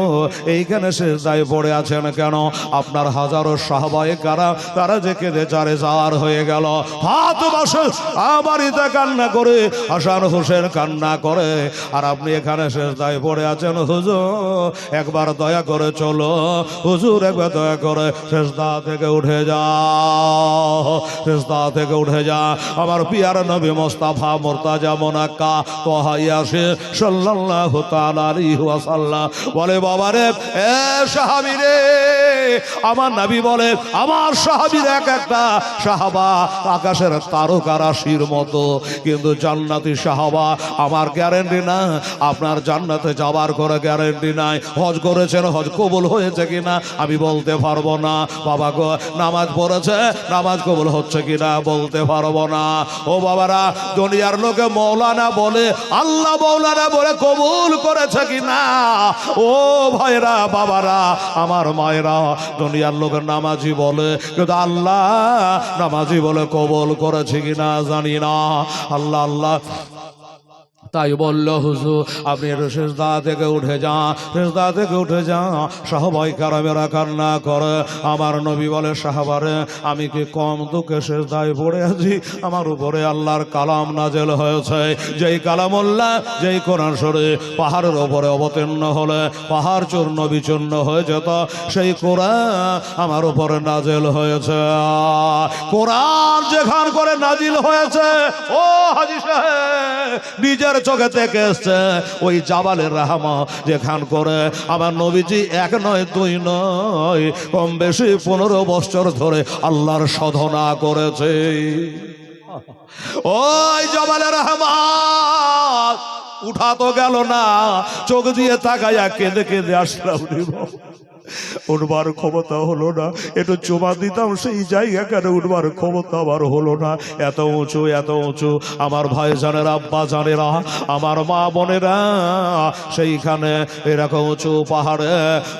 এইখানে শেষদায় পড়ে আছেন কেন? আপনার হাজারো সাহাবায়ে কারাম তারা যে কেঁদে চারে জার হয়ে গেল, হাত বসে বাড়িতে কান্না করে, হাসান হোসেন কান্না করে, আর আপনি এখানে শেষদায় পড়ে আছেন। হুজুর একবার দয়া করে চলো, হুজুর একবার দয়া করে শেষদা থেকে উঠে যাও, শেষদা থেকে উঠে যা। আমার পিয়ার নবী মুস্তাফা মুর্তাজা মুনাক্কা তোহা ইয়াসিন সাল্লাল্লাহু তাআলা আলাইহি ওয়াসাল্লাম বলে বাবারে এ সাহাবী রে, আমার নবী বলে আমার সাহাবীর এক একটা সাহাবা আকাশের তারকা রাশির মতো, কিন্তু জান্নাতি সাহাবা আমার গ্যারান্টি না, আপনার জান্নাতে যাবার করে গ্যারান্টি নাই। হজ করেছেন, হজ কবুল হয়েছে কিনা আমি বলতে পারবো না। বাবা গো নামাজ পড়েছে, নামাজ কবুল হচ্ছে কিনা বলতে পারবো না। ও বাবারা দুনিয়ার লোকে মৌলানা বলে, আল্লাহ মৌলানা বলে কবুল করেছে কিনা? ও ভাইরা বাবারা আমার মায়েরা, দুনিয়ার লোক নামাজি বলে, কিন্তু আল্লাহ নামাজি বলে কবুল করেছে কিনা জানি না। আল্লাহ আল্লাহ তাই বলল হুজুর আপনি শেষদা থেকে উঠে যান, শেষদা থেকে উঠে যান। সাহাবাই কারামেরা কান্না করে। আমার নবী বলে সাহাবারে আমি কি কম দুঃখে শেষদায় পড়ে আছি? আমার উপরে আল্লাহর কালাম নাজেল হয়েছে, যেই কালামুল্লাহ, যেই কোরআন শরীফ পাহাড়ের উপরে অবতীর্ণ হলে পাহাড় চূর্ণ বিচূর্ণ হয়ে যেত, সেই কোরআন আমার উপরে নাজেল হয়েছে। কোরআন যেখান করে নাজিল হয়েছে ও হাজী সাহেব নিজের চোখে থেকে এসছে, ওই জাবালের রাহমা যেখান করে আমার নবীজি 1 নয় 2 নয় কম বেশি 15 বছর ধরে আল্লাহর সাধনা করেছে। ওই জাবালের রাহমা উঠা তো গেল না, চোখ দিয়ে তাকায়া কেঁদে কেঁদে আসলাম। উঠবার ক্ষমতা হলো না, একটু চুমা দিতাম সেই জায়গা কেন উঠবার ক্ষমতা আবার হলো না। এত উঁচু এত উঁচু, আমার ভাই জানেরা, আব্বা জানেরা, আমার মা বোনেরা, সেইখানে এরকম উঁচু পাহাড়ে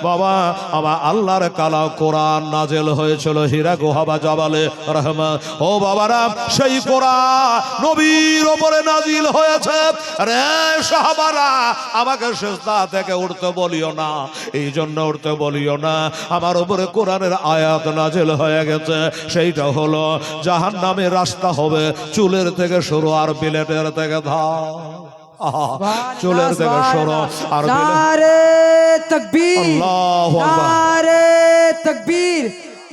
বাবা আমার আল্লাহর কালাম কোরআন নাজেল হয়েছিল হীরা গুহাবা জাবালে রহমা। ও বাবারা সেই কোরআন নবীর ওপরে নাজিল হয়েছে রে সাহাবারা, আমাকে সিজদা থেকে উঠতে বলিও না, এই জন্য উঠতে বলিও না, আমার উপরে কোরআনের আয়াত নাজিল হয়ে গেছে। সেইটা হলো জাহান্নামের রাস্তা হবে চুলের থেকে শুরু আর বিলেটের থেকে ধার, চুলের থেকে শুরু আর तकबीर, अल्लाहु अकबर। नारे तकबीर,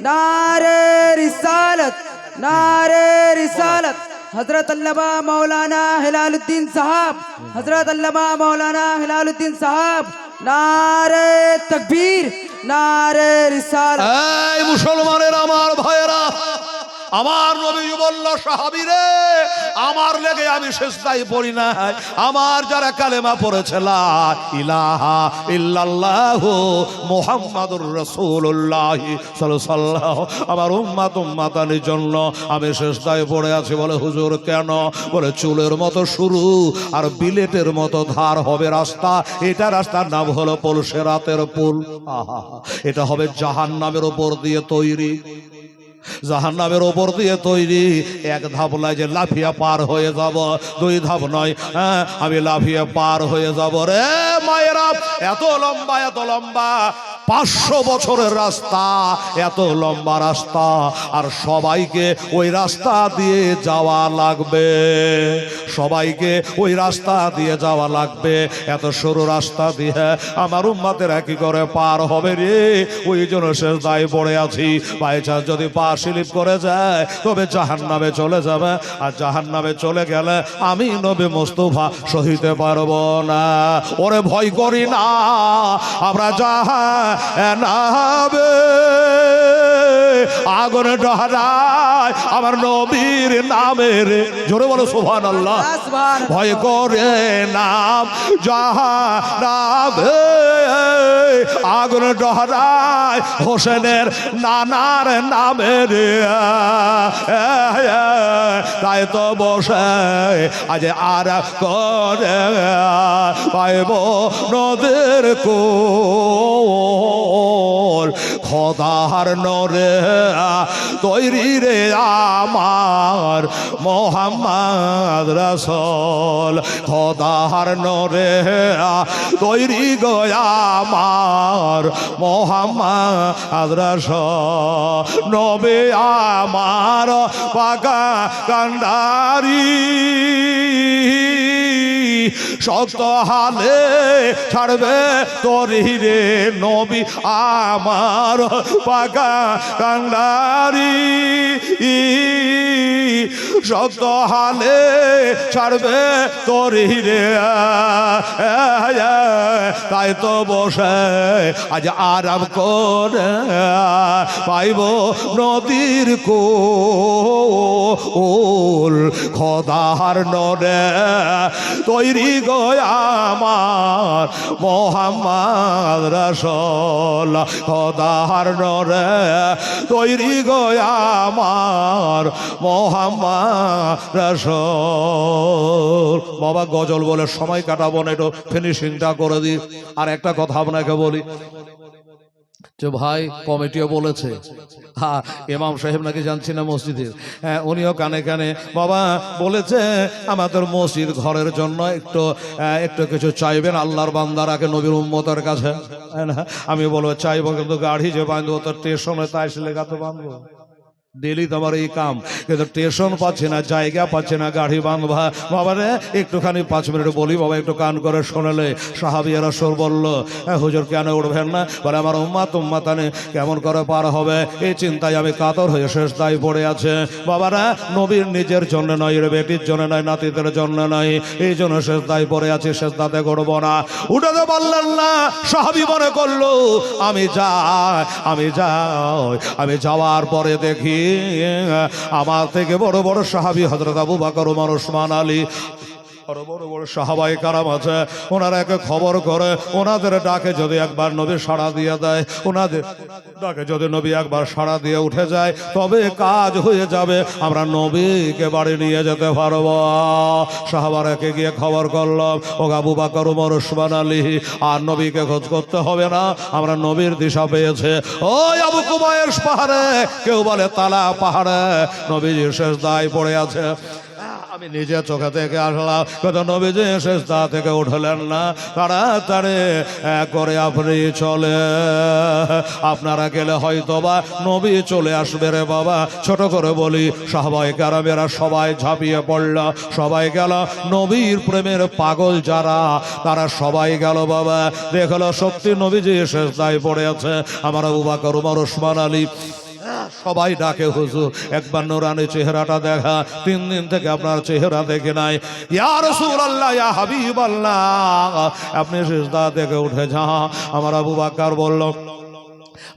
नारे रिसालत, नारे रिसालत। हजरत अल्लामा मौलाना हिलालुद्दीन साहब, हजरत अल्लामा मौलाना हिलालुद्दीन साहब, नारे तकबीर, नारे रिसालत। এই মুসলমানের আমার ভাইয়েরা, আমার নবী বলল সাহাবী রে, আমার লেগে আমি সিজদায় পড়ি না, আমার যারা কালেমা পড়েছে লা ইলাহা ইল্লাল্লাহ মুহাম্মাদুর রাসূলুল্লাহ সাল্লাল্লাহু, আমার উম্মত উম্মাতানির জন্য আমি সিজদায় পড়ে আছি। বলে হুজুর কেন? বলে চুলের মতো শুরু আর বিলেটের মতো ধার হবে রাস্তা, এটা রাস্তার নাম হলো পুলসেরাতের পুল। আহা, এটা হবে জাহান্নামের উপর দিয়ে তৈরি, জাহান্নামের ওপর দিয়ে তৈরি। এক ধাপ নয় যে লাফিয়া পার হয়ে যাব, দুই ধাপ নয় আমি লাফিয়ে পার হয়ে যাব রে মায়েরা। এত লম্বা, এত লম্বা, 500 বছরের রাস্তা, এত লম্বা রাস্তা, আর সবাইকে ওই রাস্তা দিয়ে যাওয়া লাগবে, সবাইকে ওই রাস্তা দিয়ে যাওয়া লাগবে। এত সরু রাস্তা দিয়ে আমার উম্মতেরা কি করে পার হবে রে? ওই জন্য সিজদায় পড়ে আছি। বাই চান্স যদি পা স্লিপ করে যায় তবে জাহান্নামে চলে যাবে, আর জাহান্নামে চলে গেলে আমি নবী মুস্তাফা সহিতে পারবো না। ওরে ভয় করি না, আমরা জাহান্নামে আগুন ডহরায় আমার নবীর নামের, জোরে বলো সুবহানাল্লাহ। ভয় করে নাম জাহান্নামে আগুন ডহরায় হোসেনের নানার নামের। তাই তো বসে আজ আর করে পাইব নদীর কোল, খোদার নরে তৈরি রে আমার মোহাম্মদ রাসূল, খোদার নরে তৈরি গো আমার মোহাম্মদ রাসূল। নবী আমার পাকা কান্ডারি, শক্ত হালে ছাড়বে তোরি রে নবী আমার পাকা কান্ডারি, শক্ত হালে ছাড়বে তোরি রে। তাই তো বসে আজ আরাম করে পাইব নদীর কোল, খোদার নরে তৈরি গো আমার মোহাম্মদ রাসূল, খোদার নরে তৈরি গো আমার মোহাম্মদ রাসূল। বাবা গজল বলে সময় কাটাবো না, একটু ফিনিশিংটা করে দিই। আর একটা কথা আপনাকে বলি যে ভাই কমিটিও বলেছে, হ্যাঁ ইমাম সাহেব নাকি জানছি না মসজিদের, হ্যাঁ উনিও কানে কানে বাবা বলেছে আমাদের মসজিদ ঘরের জন্য একটু একটু কিছু চাইবেন আল্লাহর বান্দারাকে নবীর উম্মতের কাছে। আমি বলবো চাইবো, কিন্তু গাড়ি যে বাঁধবো তো স্টেশনে তাই লেখাতে বাঁধবো, ডেলি তোমার এই কাম, কিন্তু স্টেশন পাচ্ছে না, জায়গা পাচ্ছে না গাড়ি বাঁধবা। বাবা রে একটুখানি 5 মিনিট বলি বাবা, একটু কান করে শোনালে। সাহাবী রাসূল বলল হুজুর কেন উঠবেন না? বলে আমার উম্মত উম্মাতানে কেমন করে পার হবে, এই চিন্তায় আমি কাতর হয়ে সিজদায় পড়ে আছে। বাবারা নবীর নিজের জন্য নয়, বেটির জন্য নয়, নাতিদের জন্য নয়, এই জন্য সিজদায় পড়ে আছে, সিজদাতে করবো না। উঠাতে পারলেন না। সাহাবী মনে করলো আমি যাই, আমি যাই, আমি যাওয়ার পরে দেখি আমার থেকে বড় বড় সাহাবী হযরত আবু বকর, ওমর, ওসমান, আলী, আরো বড় বড় সাহাবায়ে কারাম আছে, ওনারা একে খবর করে ওনাদের ডাকে যদি একবার নবী সাড়া দিয়ে দেয়, ওনাদের ডাকে যদি নবী একবার সাড়া দিয়ে উঠে যায় তবে কাজ হয়ে যাবে, আমরা নবীকে বাড়ি নিয়ে যেতে পারবো। সাহাবারাকে গিয়ে খবর করলাম ও আবু বকর, ওমর, ওসমান, আলী, আর নবীকে খোঁজ করতে হবে না, আমরা নবীর দিশা পেয়েছে। ওই আবু কুবায়েস পাহাড়ে, কেউ বলে তালা পাহাড়ে, নবীজি সিজদায় পড়ে আছে। আমি নিজে চোখে থেকে আসলাম, কত নবীজি সেজদা থেকে উঠলেন না, তাড়াতাড়ি করে আপনি চলে, আপনারা গেলে হয়তো বা নবী চলে আসবে রে বাবা। ছোট করে বলি, সাহাবায়ে কেরামেরা সবাই ঝাঁপিয়ে পড়ল, সবাই গেল, নবীর প্রেমের পাগল যারা তারা সবাই গেল বাবা। দেখলো সত্যি নবীজি সেজদায় পড়ে আছে। আমার আবু বকর, ওমর, ওসমান আলী সবাই ডাকে, হুজুর একবার নূরানি চেহারাটা দেখা, 3 দিন থেকে আপনার চেহারা দেখে নাই। ইয়া রাসূলুল্লাহ, ইয়া হাবিবাল্লাহ, আপনি সিজদা থেকে উঠে যান। আমার আবু বকর বলল,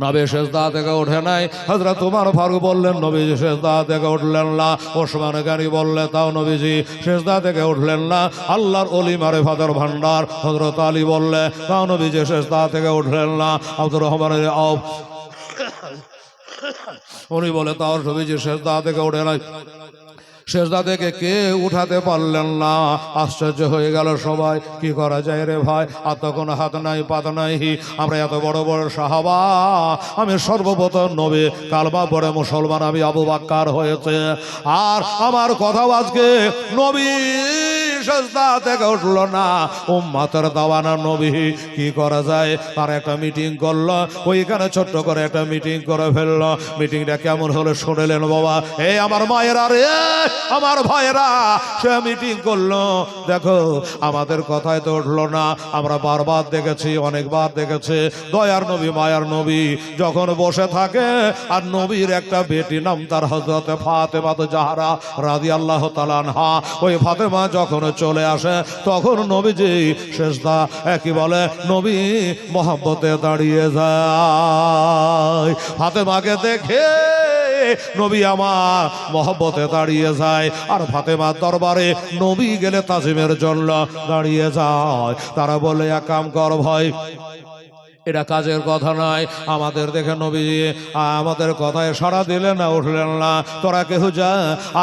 নবী সিজদা থেকে উঠে নাই। হযরত ওমর ফারুক বললেন, নবীজি সিজদা থেকে উঠলেন না। ওসমান গনি বললেন, তাও নবীজি সিজদা থেকে উঠলেন না। আল্লাহর ওলি মারিফাতের ভান্ডার হযরত আলী বললেন, তাও নবীজি সিজদা থেকে উঠলেন না। আব্দুর রহমানের আউফ উনি বলে, তাও নবীজি সিজদা থেকে উঠে নাই। সেজদা থেকে কে উঠাতে পারলেন না। আশ্চর্য হয়ে গেল সবাই, কি করা যায় রে ভাই, আর তখন হাত নাই পাত নাই। আমরা এত বড় বড় সাহাবা, আমি সর্বপ্রথম নবী কালমা পড়ে মুসলমান আমি আবু বকর হয়েছে, আর আমার কথা আজকে নবী সেজদা থেকে উঠল না, উম্মতের দাওয়ানা নবী, কি করা যায়। তার একটা মিটিং করলো, ওইখানে ছোট্ট করে একটা মিটিং করে ফেললো। মিটিংটা কেমন হলো শুনলেন বাবা। এই আমার মায়েরা রে, আমার ভাইয়েরা, সে মিটিং করলো। দেখো আমাদের কথায় তো উঠলো না। আমরা বারবার দেখেছি, অনেকবার দেখেছি, দয়ার নবী মায়ার নবী যখন বসে থাকে, আর নবীর একটা বেটি নাম তার হযরত ফাতেমা জাহরা রাদিয়াল্লাহু তাআলা আনহা, ওই ফাতেমা যখন চলে আসে তখন নবীজি সেজদা কি বলে, নবী মহব্বতে দাঁড়িয়ে যায়। ফাতেমাকে দেখে নবী আমার মহব্বতে দাঁড়িয়ে যায়, আর ফাতেমার দরবারে নবী গেলে তাজিমের জন্য দাঁড়িয়ে যায়। তারা বলে, এক কাম কর ভাই, এটা কাজের কথা নয়, আমাদের দেখে নবী আমাদের কথায় সাড়া দিলেন না, উঠলেন না, তোরা কেউ যা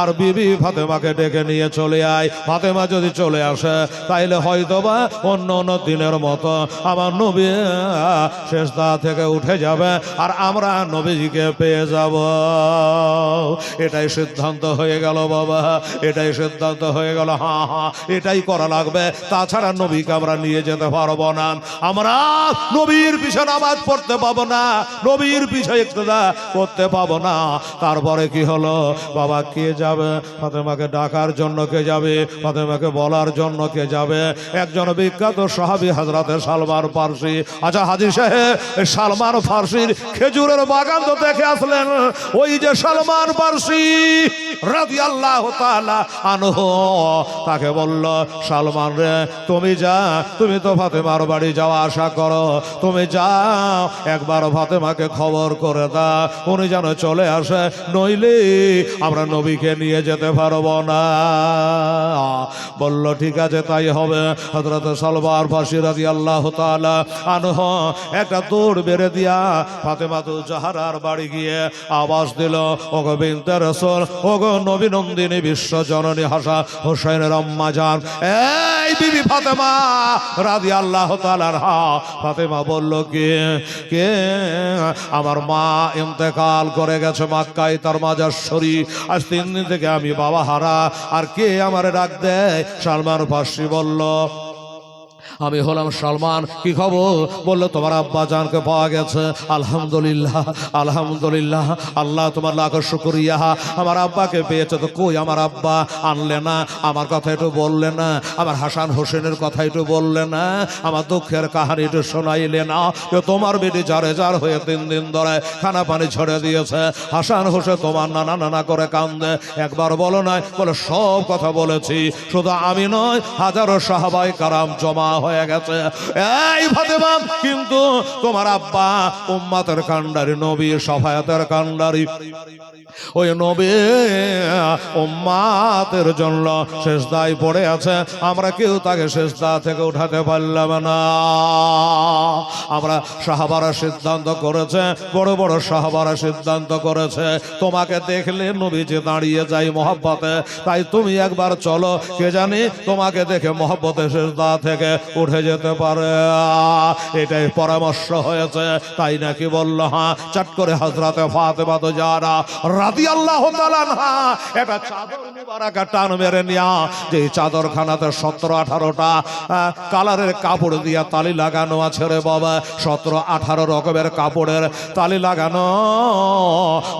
আর বিবি ফাতেমাকে ডেকে নিয়ে চলে আয়। ফাতেমা যদি চলে আসে তাইলে হয়তোবা অন্য অন্য দিনের মতো আমার নবী সেজদা থেকে উঠে যাবে, আর আমরা নবীজিকে পেয়ে যাব। এটাই সিদ্ধান্ত হয়ে গেল বাবা, এটাই সিদ্ধান্ত হয়ে গেল। হ্যাঁ হ্যাঁ, এটাই করা লাগবে, তাছাড়া নবীকে আমরা নিয়ে যেতে পারবো না। আমরা নবীর পিছনে নামাজ পড়তে পাবো না, নবীর পিছনে ইক্তেদা করতে পাবো না। তারপরে কি হলো বাবা, কে যাবে ফাতেমাকে ডাকার জন্য, কে যাবে ফাতেমাকে বলার জন্য, কে যাবে? একজন বিখ্যাত সাহাবী হযরতে সালমান ফারসি। আচ্ছা হাজী সাহেব, সালমান ফারসির খেজুরের বাগান তো দেখে আসলেন। ওই যে সালমান ফারসি রাদিয়াল্লাহু তাআলা আনহু, তাকে বলল, সালমান রে তুমি যা, তুমি তো ফাতেমার বাড়ি যাওয়া আসা করো, তুমি যাও একবার ফাতেমাকে খবর করে দাও, উনি যেন চলে আসে, নইলে আমরা নবীকে নিয়ে যেতে পারবো না। বলল ঠিক আছে তাই হবে। হযরত সালমান ফারসি রাদিয়াল্লাহু তাআলা আনহু একটা দৌড় বেড়ে দিয়া ফাতেমা জাহরার বাড়ি গিয়ে আওয়াজ দিল, ওগো বিনতে রাসূল, ওগো নবী নন্দিনী বিশ্ব জননী হাসান হোসেনের আম্মা জান, এই বিবি ফাতেমা রাদিয়াল্লাহু তাআলা আনহা। ফাতেমা বলল, কে কে? আমার মা ইন্তেকাল করে গেছে মক্কায়, তার মাজার শরীফ, আজ 3 দিন থেকে আমি বাবা হারা, আর কে আমারে ডাক দেয়? সালমান ফারসি বলল, আমি হলাম সালমান। কি খবর? বললো, তোমার আব্বা জানকে পাওয়া গেছে। আলহামদুলিল্লাহ আলহামদুলিল্লাহ, আল্লাহ তোমার লাখ শুকরিয়া, আমার আব্বাকে পেয়েছে। তো কই আমার আব্বা? আনলে না, আমার কথা একটু বললে না, আমার হাসান হোসেনের কথা একটু বললে না, আমার দুঃখের কাহানি একটু শোনাইলে না। তোমার বেটি জারে জার হয়ে 3 দিন ধরে খানা পানি ছেড়ে দিয়েছে, হাসান হোসেন তোমার নানা নানা করে কান্দে, একবার বলো নাই? বলে সব কথা বলেছি, শুধু আমি নয় হাজারো সাহাবায়ে কারাম জমা হয়ে গেছে। এই ফাতেমা, কিন্তু তোমার আব্বা উম্মতের কান্ডারি, নবী শাফায়াতের কান্ডারি, ওই নবী উম্মতের জন্য সিজদায় পড়ে আছে, আমরা কেউ তাকে সিজদা থেকে উঠাতে পারলাম না। আমরা সাহাবারা সিদ্ধান্ত করেছে, বড় বড় সাহাবারা সিদ্ধান্ত করেছে, তোমাকে দেখলে নবীজি দাঁড়িয়ে যায় মহব্বতে, তাই তুমি একবার চলো, কে জানি তোমাকে দেখে মহব্বতে সিজদা থেকে উঠে যেতে পারে। এটাই পরামর্শ হয়েছে, তাই নাকি বলল। হ্যাঁ, চাট করে হযরতে ফাতেমা জাহরা রাদিয়াল্লাহু তাআলা আনহা একটা চাদর বারাকা টান মেরে নিয়া যে চাদরখানাতে 17-18টা কালারের কাপড় দিয়া তালি লাগানো আছে রে বাবা, 17-18 রকমের কাপড়ের তালি লাগানো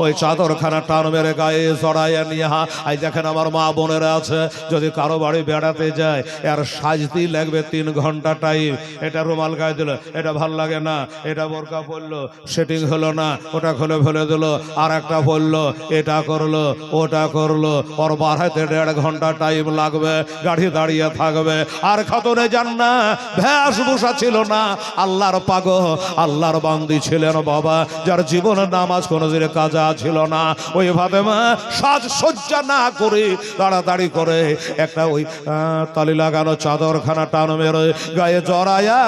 ওই চাদরখানা টান মেরে গায়ে জড়াইয়া নিয়া আই দেখেন আমার মা বোনেরা আছে, যদি কারো বাড়ি বেড়াতে যায় আর সাজতেই লাগবে 3 ঘন্টা টাইম। এটা রুমাল গায়ে দিল, এটা ভাল লাগে না, এটা বোরকা পরলো, সেটিং হলো না, ওটা খুলে ফেলে দিল, আর একটা পরলো, এটা করলো, ওটা করলো, ওর বাড়াইতে 1.5 ঘন্টা টাইম লাগবে, গাড়ি দাঁড়িয়ে থাকবে। আর খাতুনে জান্নাত বেশভূষা ছিল না, আল্লাহর পাগল আল্লাহর বান্দি ছিলেন বাবা, যার জীবনের নামাজ কোনোদিন কাজা ছিল না। ওই ফাতেমা সাজসজ্জা না করে তাড়াতাড়ি করে একটা ওই তালি লাগানো চাদরখানা টান মেরে গায়ে জড়ায়া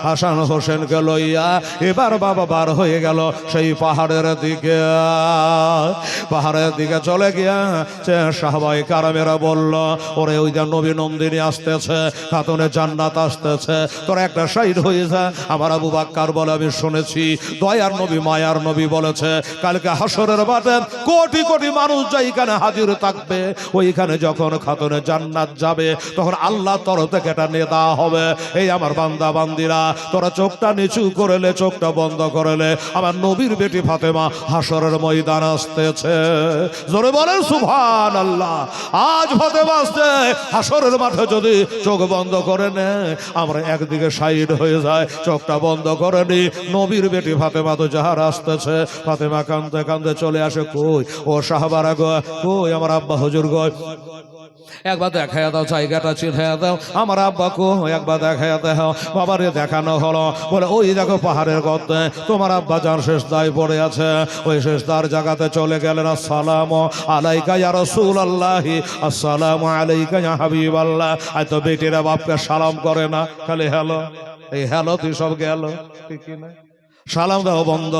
হাসান হোসেনকে লইয়া এবার বাবা বার হয়ে গেল সেই পাহাড়ের দিকে। পাহাড়ের দিকে চলে গিয়া সাহাবায়ে কেরামেরা বলল, ওরে ওই যে নবী নন্দিনী আসতেছে, খাতুনে জান্নাত আসতেছে, তোরা একটা সাইড হয়ে যা। আমার আবু বাক্কার বলে, আমি শুনেছি দয়ার নবী মায়ার নবী বলেছে কালকে হাসরের মাঠে কোটি কোটি মানুষ যেখানে হাজির থাকবে, ওইখানে যখন খাতুনে জান্নাত যাবে তখন আল্লাহ তরফ থেকে এটা নেতা হবে। এই আমার বান্দা বান্দিরা, তোরা চোখটা নিচু করলে, চোখটা বন্ধ করলে, আমার নবীর বেটি ফাতেমা হাসরের ময়দান আসতেছে। জোরে বলেন সুবহানাল্লাহ। আজ ফাতেমা আসছে হাসরের মাঠে, যদি চোখ বন্ধ করে নে আমরা একদিকে সাইড হয়ে যায়, চোখটা বন্ধ করে নি, নবীর বেটি ফাতেমা তো যাহার আসতেছে। ফাতেমা কান্দতে কান্দতে চলে আসে, কই ও সাহাবারা গো, কই আমার আব্বা হুজুর গো, একবার দেখাইয়া দাও, জায়গাটা চিনাইয়া দাও, আমার আব্বা কো একবার দেখাইয়া দাও। বাবারে দেখানো হলো, বলে ওই দেখো পাহাড়ের গর্তে তোমার আব্বা যার শেষ দায় পড়ে আছে, ওই শেষ দার জায়গাতে চলে গেলেন। আসসালামু আলাইকা ইয়া রাসূলুল্লাহি, আসসালামু আলাইকা ইয়া হাবিবাল্লাহ। আই তো বেটিরা বাপকে সালাম করে না, খালি হ্যালো, এই হ্যালো তুই সব গেল, ঠিক না? সালাম দাও বন্ধ,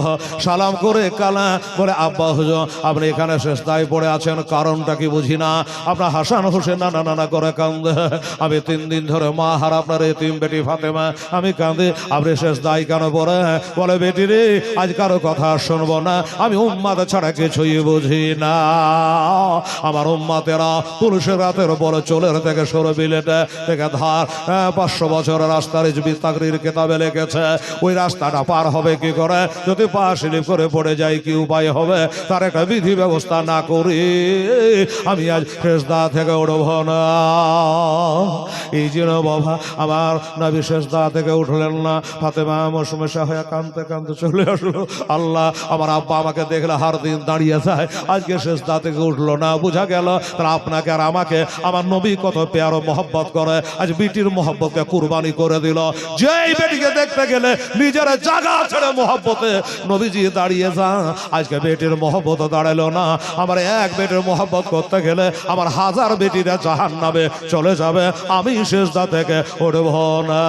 সালাম করে কালা বলে, আব্বা হুজুর আপনি এখানে শেষ দায় পড়ে আছেন, কারণটা কি বুঝি না। আপনার হাসান হোসেন নানা নানা করে কান্দে, আমি 3 দিন ধরে মা হার আপনার এতিম বেটি ফাতেমা, আমি কাঁদে, আপনি শেষ দায় কেন পড়ে? বলে, বেটি রে আজ কারো কথা শুনবো না, আমি উম্মাদ ছাড়া কিছুই বুঝি না। আমার উম্মাতেরা পুরুষের রাতের বড় চোলের থেকে সরে বিলেটে থেকে ধার 500 বছরের রাস্তার তাকরির কেতাবে লিখেছে, ওই রাস্তাটা পার হবে কি করে? যদি পা স্লিপ করে পড়ে যায় কি উপায় হবে? তার একটা বিধি ব্যবস্থা না করি আমি আজ সেজদা থেকে উঠব না। এই জন্য বাবা আমার নবী সেজদা থেকে উঠলেন না। ফাতেমা মশমেশা হয়ে কাঁদতে কাঁদতে চলে আসলো। আল্লাহ, আমার আব্বা আমাকে দেখলে হার দিন দাঁড়িয়ে যায়, আজকে সেজদা থেকে উঠলো না। বোঝা গেল তারা আপনাকে আর আমাকে আমার নবী কত পেয়ারো মহব্বত করে, আজ বিটির মহব্বতকে কুরবানি করে দিল। যেই বেটিকে দেখতে গেলে নিজের জায়গা ছেড়ে মহব্বতে নবীজি দাঁড়িয়ে যান, আজকে বেটির মহব্বত দাঁড়ালো না। আমার এক বেটির মহব্বত করতে গেলে আমার 1000 বেটিরা জাহান্নামে চলে যাবে, আমি সেজদা থেকে উঠব না।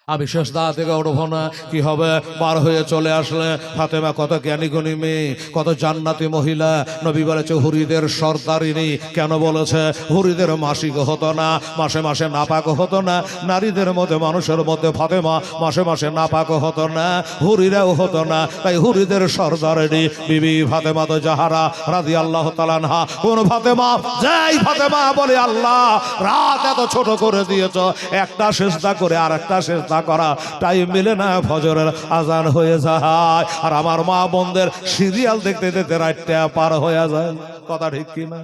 আমি সেজদা থেকে উঠব না। কি হবে? পার হয়ে চলে আসলে ফাতেমা কত জ্ঞানী গুণী মেয়ে, কত জান্নাতি মহিলা। নবী বলেছে হুরিদের সর্দারিনী। কেন বলেছে? হুরিদের মাসিক হতো না, মাসে মাসে নাপাক হতো না। নারীদের মধ্যে মানুষের মধ্যে ফাতেমা মাসে মাসে নাপাক হতো না, হুরিরাও হতো না। তাই হুরিদের সর্দারিনী বিবি ফাতেমা তো জাহারা রাদিয়াল্লাহু তাআলা আনহা। কোন ফাতেমা? যেই ফাতেমা বলে, আল্লাহ রাত এত ছোট করে দিয়েছ, একটা সেজদা করে আর একটা সেজদা করা টাইম মিলে না, ফজরের আজান হয়ে যায়। আর আমার মা বোনদের সিরিয়াল দেখতে দেখতে রাতটা পার হয়ে যায়। কথা ঠিক কিনা?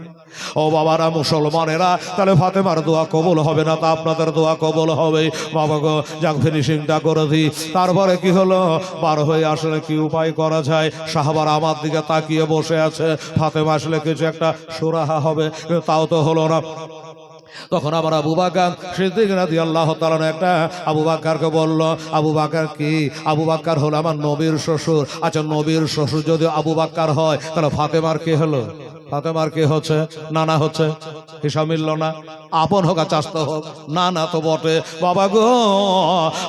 ও বাবারা মুসলমানেরা, তাহলে ফাতেমার দোয়া কবুল হবে না, তা আপনাদের দোয়া কবুল হবে। বাবা গো, যাক ফিনিশিংটা করে দিই। তারপরে কি হলো? পার হয়ে আসলে কি উপায় করা যায়? সাহাবারা আমার দিকে তাকিয়ে বসে আছে, ফাতেমা আসলে কিছু একটা সুরাহা হবে, তাও তো হলো না। তখন আমার আবু বকর সিদ্দিক রাদিয়াল্লাহু তাআলা একটা আবু বকরকে বলল, আবু বকর কি? আবু বকর হলো আমার নবীর শ্বশুর। আচ্ছা, নবীর শ্বশুর যদি আবু বকর হয় তাহলে ফাতেমার কি হলো? ফাতেমার কি হচ্ছে? নানা হচ্ছে। হিসাব মিলল না। আপন হোক আর চাস্ত হোক, না না তো বটে। বাবা গো,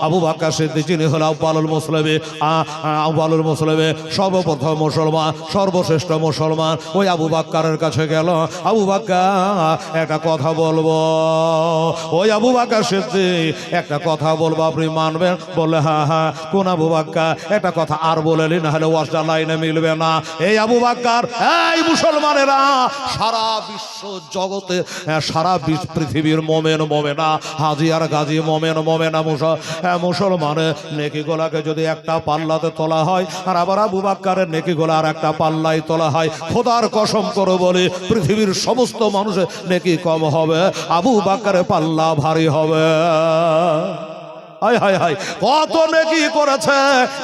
আবু বকর সিদ্দিক যিনি হল আউয়ালুল মুসলিমিন, আউয়ালুল মুসলিমিন, সর্বপ্রথম মুসলমান, সর্বশ্রেষ্ঠ মুসলমান, ওই আবু বকরের কাছে গেল। আবু বকর একটা কথা বলবো। ওই আবু বকর সিদ্দিক একটা কথা বলবো, আপনি মানবেন? বললে হ্যাঁ হ্যাঁ। কোন আবু বকর? একটা কথা আর বলেলি, না হলে ওয়াজটা লাইনে মিলবে না। এই আবু বকর, এই মুসলমানেরা, সারা বিশ্ব জগতে, সারা পৃথিবীর মোমেন মোমেনা, হাজি আর গাজী, মোমেন মোমেনা মুসলমানের নেকি গোলাকে যদি একটা পাল্লাতে তোলা হয়, আর আবার আবু বকরের নেকি গোলা আর একটা পাল্লাই তোলা হয়, খোদার কসম করে বলি পৃথিবীর সমস্ত মানুষের নেকি কম হবে, আবু বকরের পাল্লা ভারী হবে। হায় হায় হায়, কত নেকি করেছে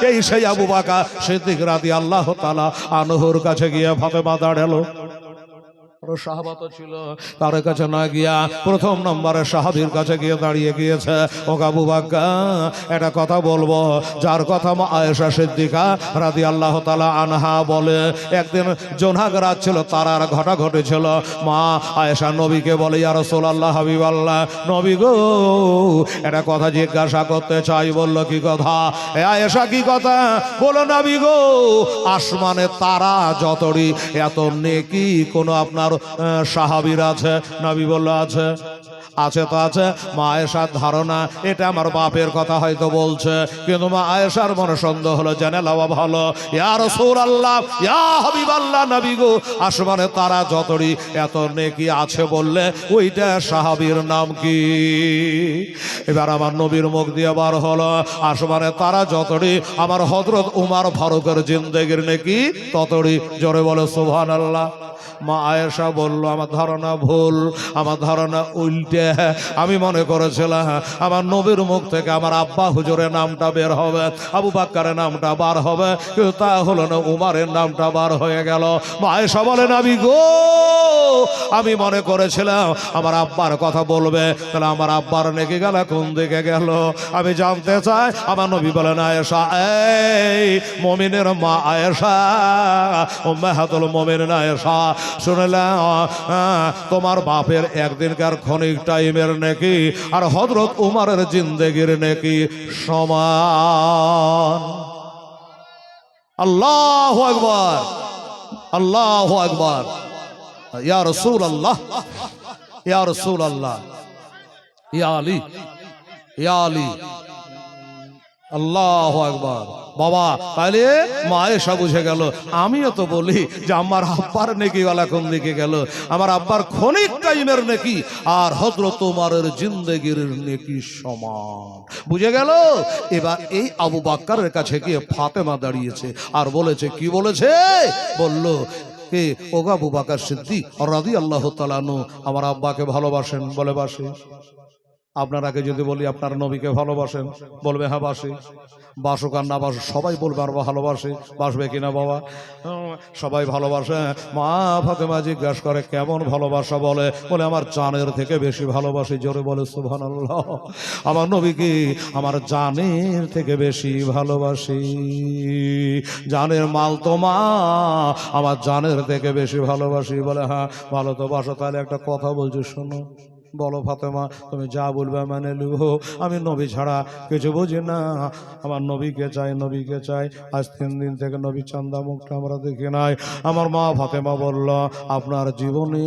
এই সেই আবু বকর সিদ্দিক রাদিয়াল্লাহু তাআলা আনহুর কাছে গিয়ে ফাতেমা দাঁড়ালো। সাহাবাত ছিল, তার কাছে না গিয়া প্রথম নম্বরে সাহাবীর কাছে গিয়ে দাঁড়িয়ে গিয়েছে। ও আবু বকর, একটা কথা বলবো, যার কথা মা আয়েশা সিদ্দিকা রাদিয়াল্লাহু তাআলা আনহা বলে, একদিন জোনাগ রাত ছিল, তারার ঘটা ঘটেছিল। মা আয়েশা নবীকে বলে, ইয়া রাসূলুল্লাহ, হাবিবাল্লাহ, নবী গো, একটা কথা জিজ্ঞাসা করতে চাই। বলল, কি কথা? এ আয়েশা, কি কথা? বলো, নবী গো, আসমানে তারা যতই, এত নেকি কোন আপনার সাহাবীর আছে? নবী বলল, আছে। আছে তো আছে। মা আয়েশার ধারণা এটা আমার বাপের কথা হয়তো বলছে, কিন্তু মা আয়েশার মনে সন্দেহ হলো, জেনে লওয়া ভালো। ইয়া রাসূলুল্লাহ, ইয়া হাবিবাল্লাহ, নবী গো, আসমানে তারা যতই, এত নেকি আছে বললে ওইটা সাহাবীর নাম কি? এবার আমার নবীর মুখ দিয়ে বার হলো, আসমানে তারা যতই, আমার হযরত উমর ফারুকের জিন্দেগির নেকি ততই। জোরে বলে সুবহানাল্লাহ। মা আয়েশা বলল, আমার ধারণা ভুল, আমার ধারণা উল্টে। আমি মনে করেছিলাম আমার নবীর মুখ থেকে আমার আব্বা হুজুরের নামটা বের হবে, আবু বকরের নামটা বার হবে, কিন্তু তা হলো না, উমরের নামটা বার হয়ে গেল। মা আয়েশা বলে, নবী গো, আমি মনে করেছিলাম আমার আব্বার কথা বলবে, তাহলে আমার আব্বার নেকি গেল কোন দিকে গেল আমি জানতে চাই। আমার নবী বলেন, আয়েশা, এই মুমিনের মা আয়েশা, উম্মাহাতুল মুমিনিন আয়েশা, শুনলাম তোমার বাপের একদিনকার ক্ষণিক টাইমের নেকি আর হযরত উমরের জিন্দেগির নেকি সমান। আল্লাহু আকবার, আল্লাহু আকবার। ইয়া রাসূলুল্লাহ, ইয়া রাসূলুল্লাহ, ইয়া আলী, ইয়া আলী, আল্লাহু আকবার। বাবা, তাহলে মা আয়েশা বুঝে গেল। আমিও তো বলি যে আমার আব্বার নেকিওয়ালা কোন দিকে গেল, আমার আব্বার ক্ষণিক টাইমের নেকি আর হযরত উমরের জিন্দেগির নেকি সমান। বুঝে গেল। এবার এই আবু বকরের কাছে গিয়ে ফাতেমা দাঁড়িয়েছে আর বলেছে, কি বলেছে? বলল, কে? ও আবু বকর সিদ্দিক রাদিয়াল্লাহু তাআলা আনহু আমার আব্বাকে ভালোবাসেন? বলে, বাসি। আপনারাকে যদি বলি আপনার নবীকে ভালোবাসেন, বলবে হ্যাঁ বাসি। বাসুক আর না বাসুক সবাই বলবে আর ভালোবাসি। বাসবে কিনা বাবা? সবাই ভালোবাসে। মা ফাতেমা জিজ্ঞাসা করে, কেমন ভালোবাসা? বলে আমার জানের থেকে বেশি ভালোবাসি। জোরে বলে সুবহানাল্লাহ। আমার নবীকে আমার জানের থেকে বেশি ভালোবাসি। জানের মাল তো মা, আমার জানের থেকে বেশি ভালোবাসি। বলে, হ্যাঁ ভালো তো বাসো। তাহলে একটা কথা বলছি, শোনো। বলো ফাতেমা, তুমি যা বলবে মানে লিব। আমি নবী ছাড়া কিছু বুঝি না। আমার নবীকে চাই, নবীকে চাই। আজ 3 দিন থেকে নবী চান্দা মুখটা আমরা দেখি নাই। আমার মা ফাতেমা বলল, আপনার জীবনে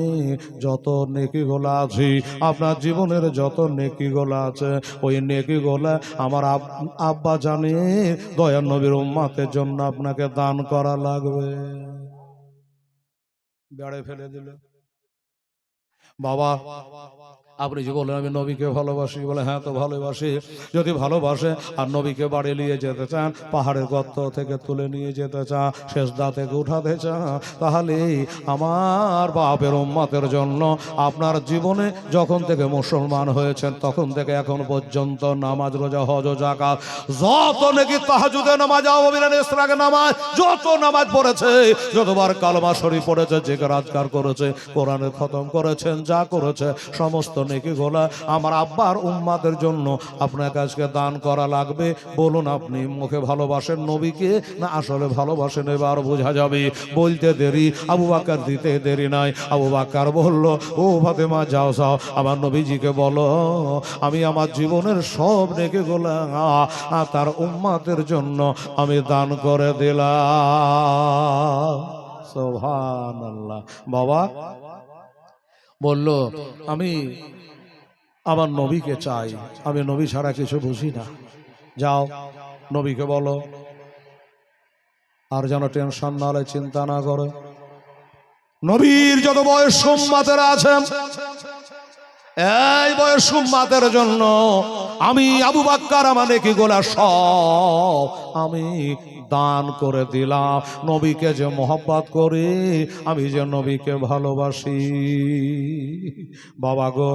যত নেকিগুলা আছে, আপনার জীবনের যত নেকিগুলা আছে, ওই নেকিগুলা আমার আব্বা জানে দয়ার নবীর উম্মতের জন্য আপনাকে দান করা লাগবে। বেড়ে ফেলে দিল। বাবা, আপনি যে বলেন আমি নবীকে ভালোবাসি, বলে হ্যাঁ তো ভালোবাসি। যদি ভালোবাসে আর নবীকে বাড়ি নিয়ে যেতে চান, পাহাড়ের গর্ত থেকে তুলে নিয়ে যেতে চান, সেজদা থেকে উঠাতে চান, তাহলে আমার বাপের উম্মতের জন্য আপনার জীবনে যখন থেকে মুসলমান হয়েছেন তখন থেকে এখন পর্যন্ত নামাজ, রোজা, হজ, যাকাত, যত নাকি তাহাজ্জুদের নামাজ, ইসরাকে নামাজ, যত নামাজ পড়েছে, যতবার কালমা শরীফ পড়েছে, জিকির আজকার করেছে, কোরআনে খতম করেছেন, যা করেছে সমস্ত নেকি গোলা আমার আব্বার উম্মাদের জন্য আপনার কাছে দান করা লাগবে। বলুন আপনি মুখে ভালোবাসেন নবীকে না আসলে ভালোবাসেন? এবার বোঝা যাবে। বলতে দেরি, আবু বকর দিতে দেরি নাই। আবু বকর বলল, ও ফাতেমা যাও যাও আমার নবীজিকে বলো আমি আমার জীবনের সব নেকি গোলা তার উম্মাদের জন্য আমি দান করে দিলাম। সুবহানাল্লাহ। বাবা বলল, আমি আমার নবীকে চাই, আমি নবী ছাড়া কিছু বুঝি না। যাও নবীকে বলো, আর যেন টেনশন না হলে, চিন্তা না করে। নবীর যত বয়স উম্মতেরা আছেন, এই বয়স উম্মতের জন্য আমি আবু বকর আমার নেকি গোলা সব আমি দান করে দিলাম। নবীকে যে মহব্বত করি, আমি যে নবীকে ভালোবাসি। বাবা গো